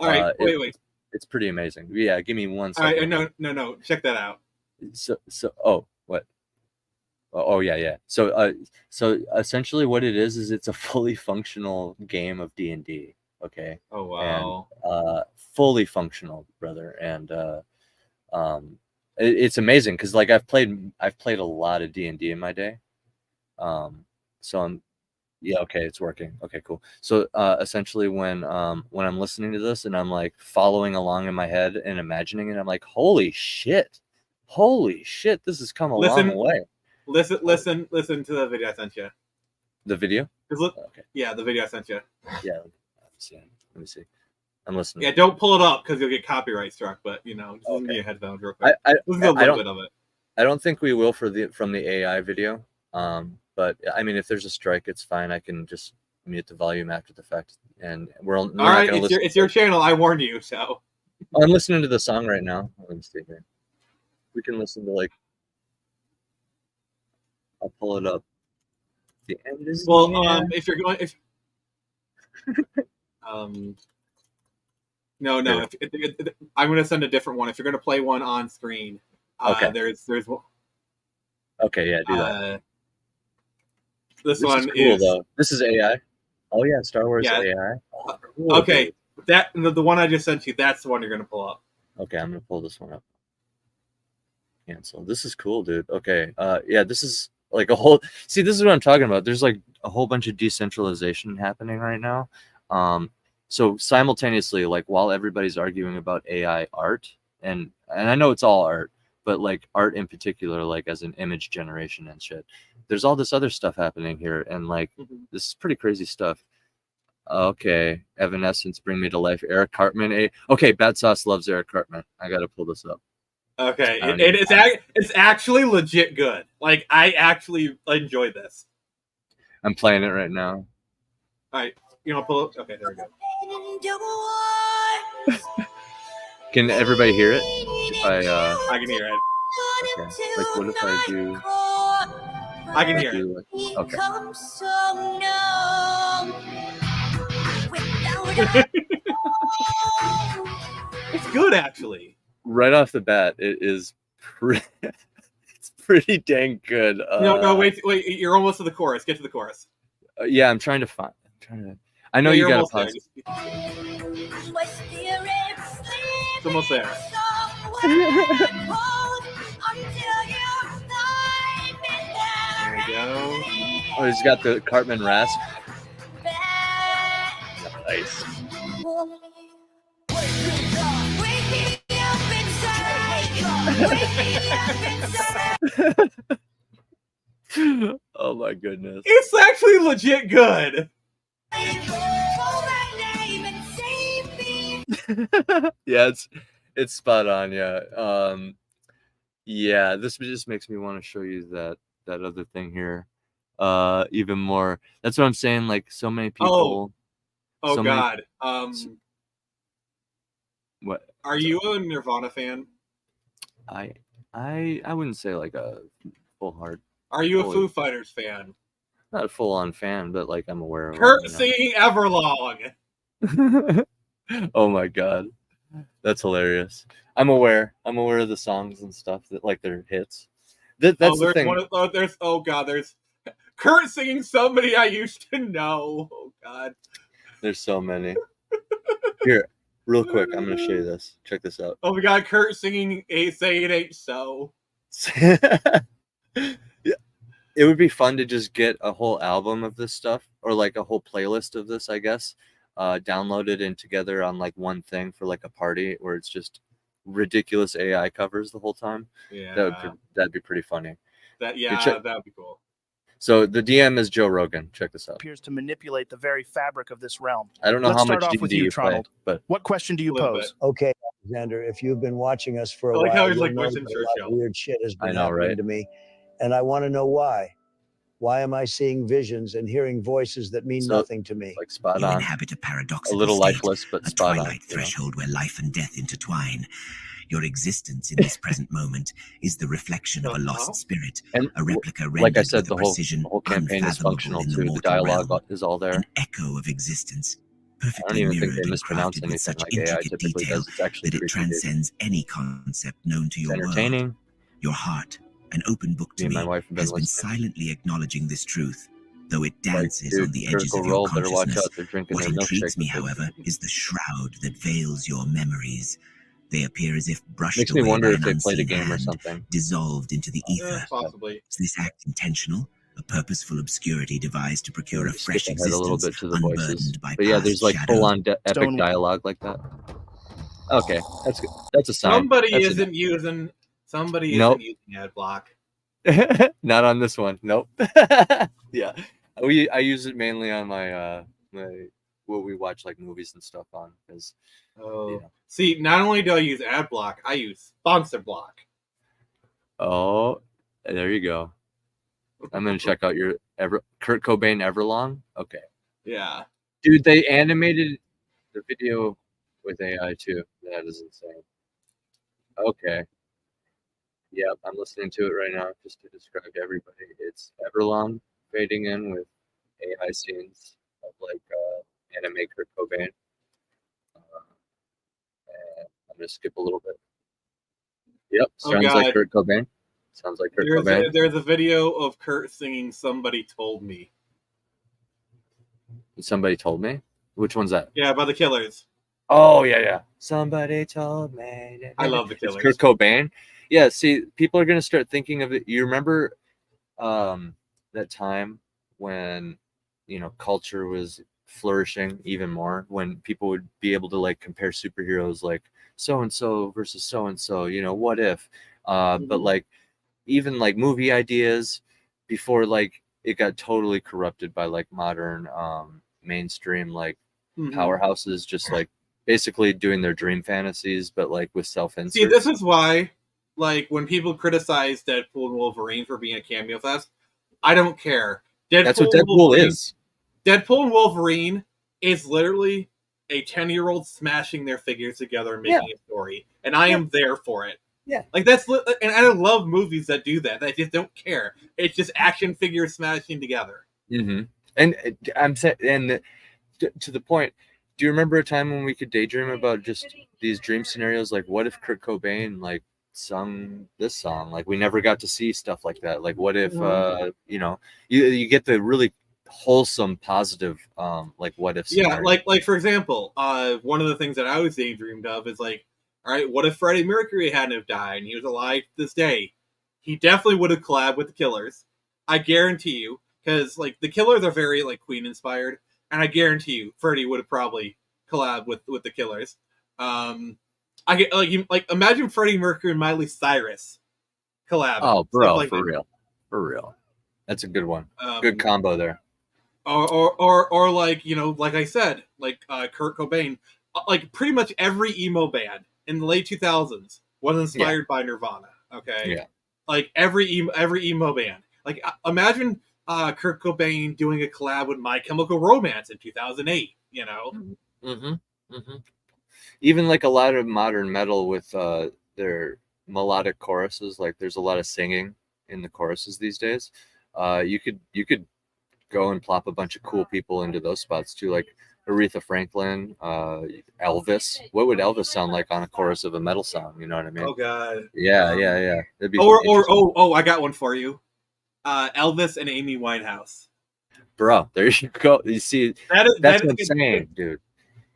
right, wait. it's pretty amazing. Yeah, give me 1 All second. right, no, check that out. Oh, what? Oh yeah. So essentially what it is it's a fully functional game of D&D. Okay. Oh wow. And fully functional, brother. And it's amazing because like I've played a lot of D&D in my day. So okay, it's working. Okay, cool. So essentially when I'm listening to this and I'm like following along in my head and imagining it, I'm like, holy shit, this has come a long way. Listen to the video I sent you. The video? Okay. Yeah, the video I sent you. Yeah. Let me see. I'm listening. Yeah, don't pull it up because you'll get copyright struck. But just listen to your headphones real quick. Listen to a little bit of it. I don't think we will from the AI video. But I mean, if there's a strike, it's fine. I can just mute the volume after the fact, and we're not going to listen. It's your channel. I warned you. So I'm listening to the song right now. Let me see here. We can listen to like. I'll pull it up. The end is if you're going, no. I'm going to send a different one. If you're going to play one on screen, okay. There's one. Okay, yeah, do that. This one is cool, though. This is AI. Oh yeah, Star Wars AI. Oh, cool, okay, dude. The one I just sent you. That's the one you're going to pull up. Okay, I'm going to pull this one up. Cancel. This is cool, dude. Okay. Yeah, this is like a whole. See, this is what I'm talking about. There's like a whole bunch of decentralization happening right now. So simultaneously, like while everybody's arguing about AI art, and I know it's all art, but like art in particular, like as an image generation and shit, there's all this other stuff happening here, and like this is pretty crazy stuff. Okay, Evanescence, Bring Me to Life, Eric Cartman. Okay, Bad Sauce loves Eric Cartman. I gotta pull this up. Okay, it's actually legit good. Like I actually enjoyed this. I'm playing it right now. All right, you know, pull it. Okay, there we go. Can everybody hear it? If I can hear it. Okay. Like, what if I do? I can hear it. Okay. It's good, actually. Right off the bat, it is it's pretty dang good. No, wait, you're almost to the chorus. Get to the chorus. Yeah, I'm trying to find. I know you gotta pause. It's almost there. There we go. Oh, he's got the Cartman rasp. Nice. Oh my goodness. It's actually legit good. Yeah, it's spot on. Yeah. Yeah, this just makes me want to show you that other thing here. Even more. That's what I'm saying. Like so many people. Oh so God. What? Are you a Nirvana fan? I wouldn't say like a full hard. Are you a Foo Fighters fan? Not a full on fan, but like I'm aware of Kurt them, singing Everlong. Oh my God, that's hilarious. I'm aware of the songs and stuff that like their hits. That's the thing. There's Kurt singing Somebody I Used to Know. Oh God. There's so many. Here, real quick, I'm gonna show you this. Check this out. Oh my God, Kurt singing Say It Ain't So. Yeah, it would be fun to just get a whole album of this stuff, or like a whole playlist of this, I guess, downloaded and together on like one thing for like a party where it's just ridiculous AI covers the whole time. Yeah, that'd be pretty funny. That'd be cool. So the DM is Joe Rogan. Check this out. Appears to manipulate the very fabric of this realm. I don't know Let's how start much off with D&D you, you play, Tronald. but What question do you pose? Okay, Alexander, if you've been watching us for a I like while, how he's you'll like know Winston that a lot of Churchill. weird shit has been I know, happening right? to me, and I want to know why. Why am I seeing visions and hearing voices that mean nothing to me? Like spot You on. inhabit a paradoxical A little state, lifeless, but a spot on. twilight threshold where life and death intertwine. Your existence in this present moment is the reflection of a lost spirit, And a replica rendered like I said, with the a whole precision campaign is unfathomable functional in the too. The mortal dialogue realm, is all there. an echo of existence, I don't perfectly even think mirrored they and mispronounce crafted with anything such like AI intricate typically detail does. It's actually that it 3D. transcends any concept known to It's your world. entertaining. Your heart, an open book Me to and me, my wife have been has been listening. silently acknowledging this truth, though it Like, dances dude, on the edges Critical of your Role, better watch consciousness. out. They're drinking What their intrigues milkshake me, with it. however, is the shroud that veils your memories. They appear as if brushed Makes me away wonder by if an they played a unseen game or hand, something. dissolved into the ether. Possibly. Is this act intentional? A purposeful obscurity devised to procure a Skip fresh ahead a little existence, bit to the voices. unburdened by But yeah, past there's like shadows? full-on epic Stone- dialogue like that. Okay, that's good. That's a sign. Somebody That's isn't using Nope. ad block. Not on this one. Nope. Yeah, I use it mainly on my what we watch like movies and stuff on, because See, not only do I use ad block, I use sponsor block. oh, there you go. I'm gonna check out your Kurt Cobain Everlong. Okay, Yeah. dude, they animated the video with AI too. That is insane. Okay. Yep, I'm listening to it right now just to describe to everybody. It's Everlong fading in with AI scenes of like anime Kurt Cobain. And I'm gonna skip a little bit. Yep, sounds like God. Kurt Cobain. Sounds like Kurt Cobain. There's a video of Kurt singing "Somebody Told Me." Somebody told me. Which one's that? Yeah, by the Killers. Oh yeah. Somebody told me. I love the It's Killers. Kurt Cobain. Yeah, see, people are gonna start thinking of it. You remember that time when culture was flourishing even more, when people would be able to like compare superheroes like so and so versus so and so, what if but like even like movie ideas before like it got totally corrupted by like modern mainstream like powerhouses just like basically doing their dream fantasies but like with self-insert. See, this is why like when people criticize Deadpool and Wolverine for being a cameo fest, I don't care. That's what Deadpool is. Deadpool and Wolverine is literally a 10-year-old smashing their figures together and making a story, and I am there for it. Yeah, like and I love movies that do that. I just don't care. It's just action figures smashing together. Mm-hmm. And I'm saying, and to the point, do you remember a time when we could daydream about just these dream scenarios? Like, what if Kurt Cobain like sung this song? Like, we never got to see stuff like that. Like, what if you get the really wholesome, positive like what if scenario. Yeah, like for example, one of the things that I was daydreamed of is like, all right, what if Freddie Mercury hadn't have died and he was alive to this day? He definitely would have collabed with the Killers. I guarantee you. because like the Killers are very like Queen inspired, and I guarantee you, Freddie would have probably collabed with the Killers. I get like imagine Freddie Mercury and Miley Cyrus collab. Oh, bro, like for real. That's a good one. that. Good combo there. Or like like I said, like Kurt Cobain, like pretty much every emo band in the late 2000s was inspired by Nirvana. Okay, Yeah. like every emo band. Like imagine Kurt Cobain doing a collab with My Chemical Romance in 2008. Even like a lot of modern metal with their melodic choruses, like there's a lot of singing in the choruses these days. You could go and plop a bunch of cool people into those spots too, like Aretha Franklin, Elvis. What would Elvis sound like on a chorus of a metal song? You know what I mean? Oh God. Yeah. That'd be I got one for you. Elvis and Amy Winehouse. bro. There you go. You see, that's what I'm saying, dude.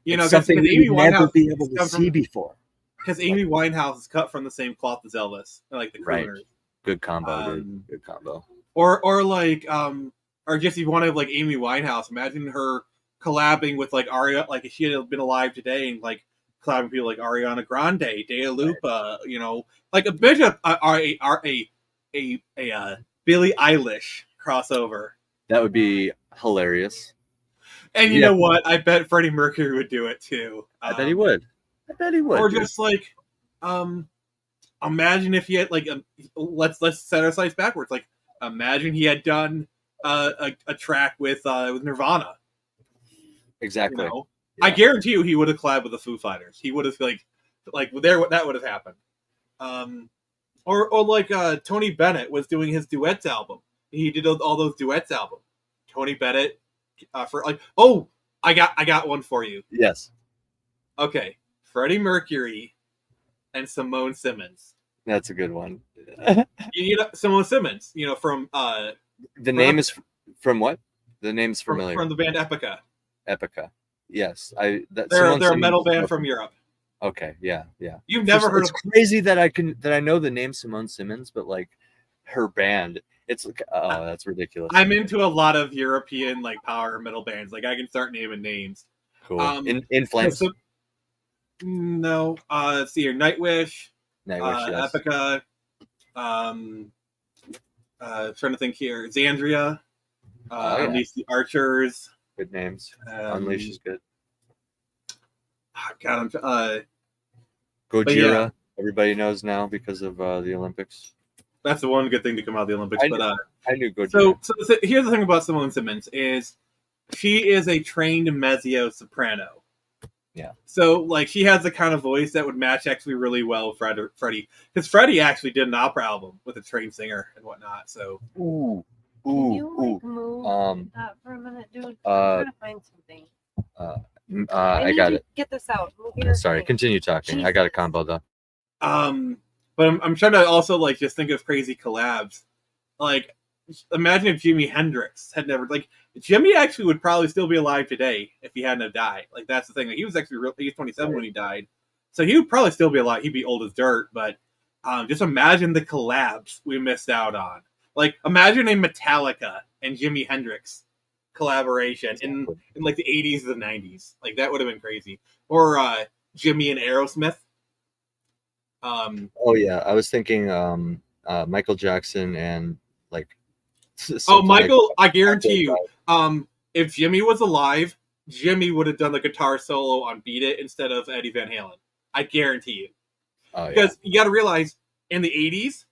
It's something Amy you'd never Winehouse be able to see before. Because Amy Winehouse is cut from the same cloth as Elvis, like the Right. crooners. Good combo, dude. Good combo. Or just if you want to have like Amy Winehouse, imagine her collabing with like Aria, like if she had been alive today, and like collabing with people like Ariana Grande, Dea Lipa, like a bit of a Billie Eilish crossover. That would be hilarious. And you know what? I bet Freddie Mercury would do it too. I bet he would. Or dude. just like, imagine if he had like, let's set our sights backwards. Like, imagine he had done a track with Nirvana. Exactly. Yeah. I guarantee you, he would have collabed with the Foo Fighters. He would have that would have happened. Or like Tony Bennett was doing his duets album. He did all those duets album. Tony Bennett for like, I got one for you. Yes. Okay, Freddie Mercury and Simone Simmons. That's a good one. Simone Simmons. From the name is from what? The name's familiar. From the band Epica. Epica. Yes, They're a metal band from Europe. Okay, yeah. You've never heard of? It's crazy that I know the name Simone Simmons, but like her band, it's like, oh, that's ridiculous. I'm into a lot of European like power metal bands. Like I can start naming names. Cool. In Flames. No. Let's see here. Nightwish. Yes. Epica. Trying to think here. Xandria. Unleash the Archers. Good names. Unleash is good. God, Gojira. Yeah. Everybody knows now because of the Olympics. That's the one good thing to come out of the Olympics. I knew Gojira. So here's the thing about Simone Simmons is she is a trained mezzo soprano. Yeah. So like she has the kind of voice that would match actually really well with Freddie, because Freddie actually did an opera album with a trained singer and whatnot. So Can you move that for a minute, dude? I'm trying to find something. I got it. Get this out. Sorry, continue talking. Jesus. I got a combo though. But I'm trying to also like just think of crazy collabs. Like imagine if Jimi Hendrix had never Jimmy actually would probably still be alive today if he hadn't have died. Like that's the thing. Like he was actually he was 27 when he died, so he would probably still be alive. He'd be old as dirt. But just imagine the collabs we missed out on. Like imagine a Metallica and Jimi Hendrix collaboration in like the 80s and the 90s. Like that would have been crazy. Or Jimmy and Aerosmith. Oh yeah, I was thinking Michael Jackson and like. Michael! I guarantee you, if Jimmy was alive, Jimmy would have done the guitar solo on "Beat It" instead of Eddie Van Halen. I guarantee you. Because you got to realize, in the 80s,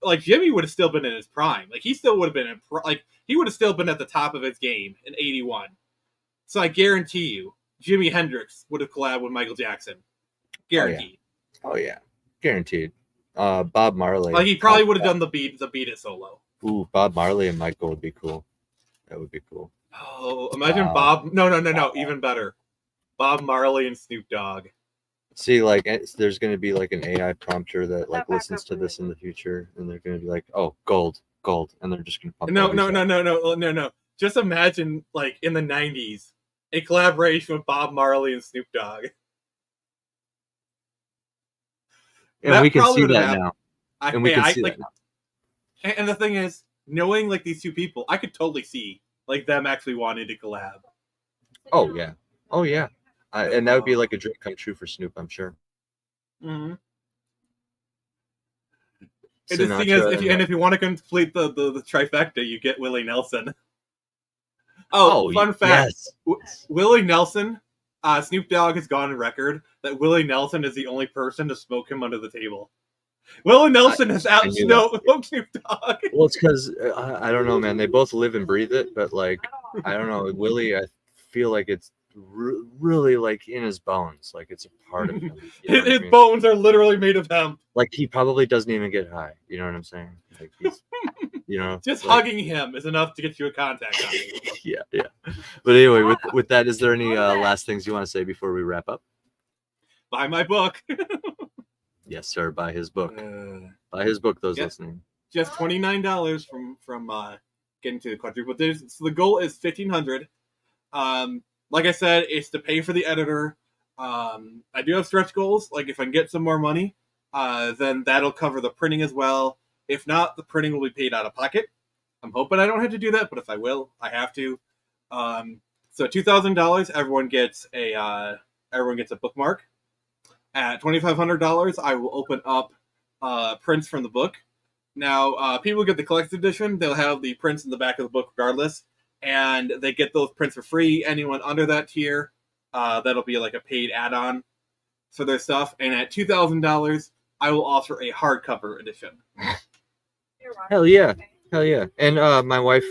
like Jimmy would have still been in his prime. Like he still would have been he would have still been at the top of his game in '81. So I guarantee you, Jimi Hendrix would have collabed with Michael Jackson. Guaranteed. Oh yeah, guaranteed. Bob Marley. Like he probably would have done the Beat It solo. Ooh, Bob Marley and Michael would be cool. That would be cool. Oh, imagine Bob. No. Even better. Bob Marley and Snoop Dogg. See, like, there's going to be like an AI prompter that like listens to this in the future, and they're going to be like, "Oh, gold," and they're just going to pump. No. Just imagine, like in the '90s, a collaboration with Bob Marley and Snoop Dogg. And we can see that now. And the thing is, knowing like these two people, I could totally see like them actually wanting to collab. Oh yeah, oh yeah, and that would be like a dream come true for Snoop, I'm sure. Mm-hmm. And the thing is, if you want to complete the trifecta, you get Willie Nelson. Oh, fun fact: yes. Willie Nelson, Snoop Dogg has gone on record that Willie Nelson is the only person to smoke him under the table. Willie Nelson has out-smoked Snoop Dogg. Well, it's because I don't know, man. They both live and breathe it, but like I don't know, Willie. I feel like it's really like in his bones, like it's a part of him. You know His bones are literally made of hemp. Like he probably doesn't even get high. You know what I'm saying? Like he's, just like, hugging him is enough to get you a contact on him. Yeah. But anyway, with that, is there any last things you want to say before we wrap up? Buy my book. Yes, sir. Buy his book. Buy his book. Those listening. Just $29 from getting to the quadruple. So the goal is $1,500. Like I said, it's to pay for the editor. I do have stretch goals. Like if I can get some more money, then that'll cover the printing as well. If not, the printing will be paid out of pocket. I'm hoping I don't have to do that, but if I will, I have to. So $2,000, everyone gets a bookmark. At $2,500, I will open up prints from the book. Now, people get the collector's edition. They'll have the prints in the back of the book regardless, and they get those prints for free. Anyone under that tier, that'll be like a paid add-on for their stuff. And at $2,000, I will offer a hardcover edition. Hell yeah. And my wife,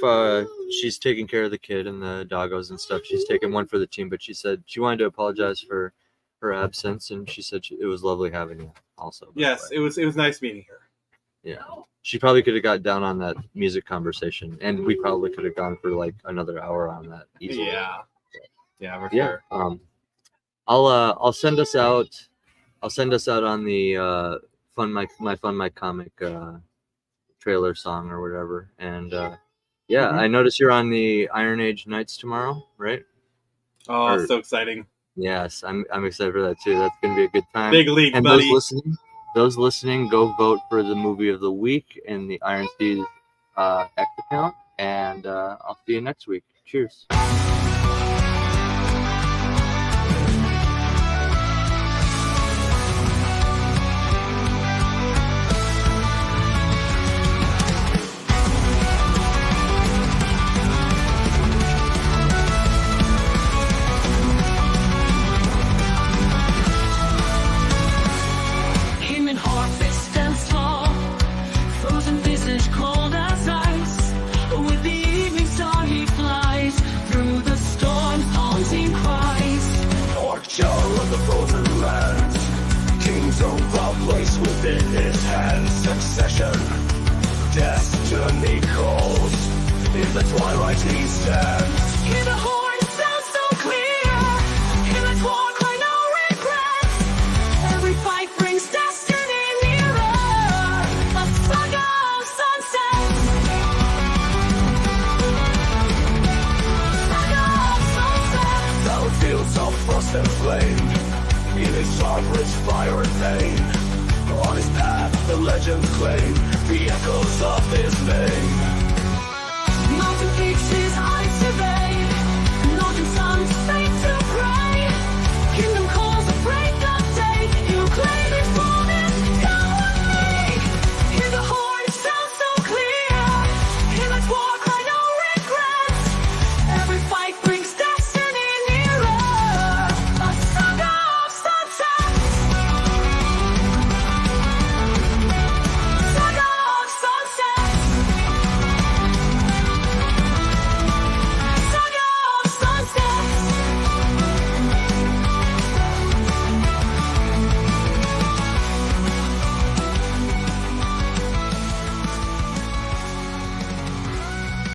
she's taking care of the kid and the doggos and stuff. She's taking one for the team, but she said she wanted to apologize for her absence, and she said it was lovely having you also. Yes, it was nice meeting her. Yeah. She probably could have got down on that music conversation, and we probably could have gone for like another hour on that easily. Yeah, for sure. I'll send us out. I'll send us out on the my Fun Mike comic trailer song or whatever. And I noticed you're on the Iron Age Nights tomorrow, right? Oh, so exciting! Yes, I'm excited for that too. That's gonna be a good time. Big league, and buddy. Those listening, go vote for the movie of the week in the Iron Steed X account, and I'll see you next week. Cheers. Within his hands, succession, destiny calls. In the twilight he stands. Hear the horn sound so clear. Hear the war cry, no regrets. Every fight brings destiny nearer. A saga of sunsets. Saga of sunsets. Battlefields of frost and flame. In his heart rich fire and pain. On his path, the legends claim the echoes of his name.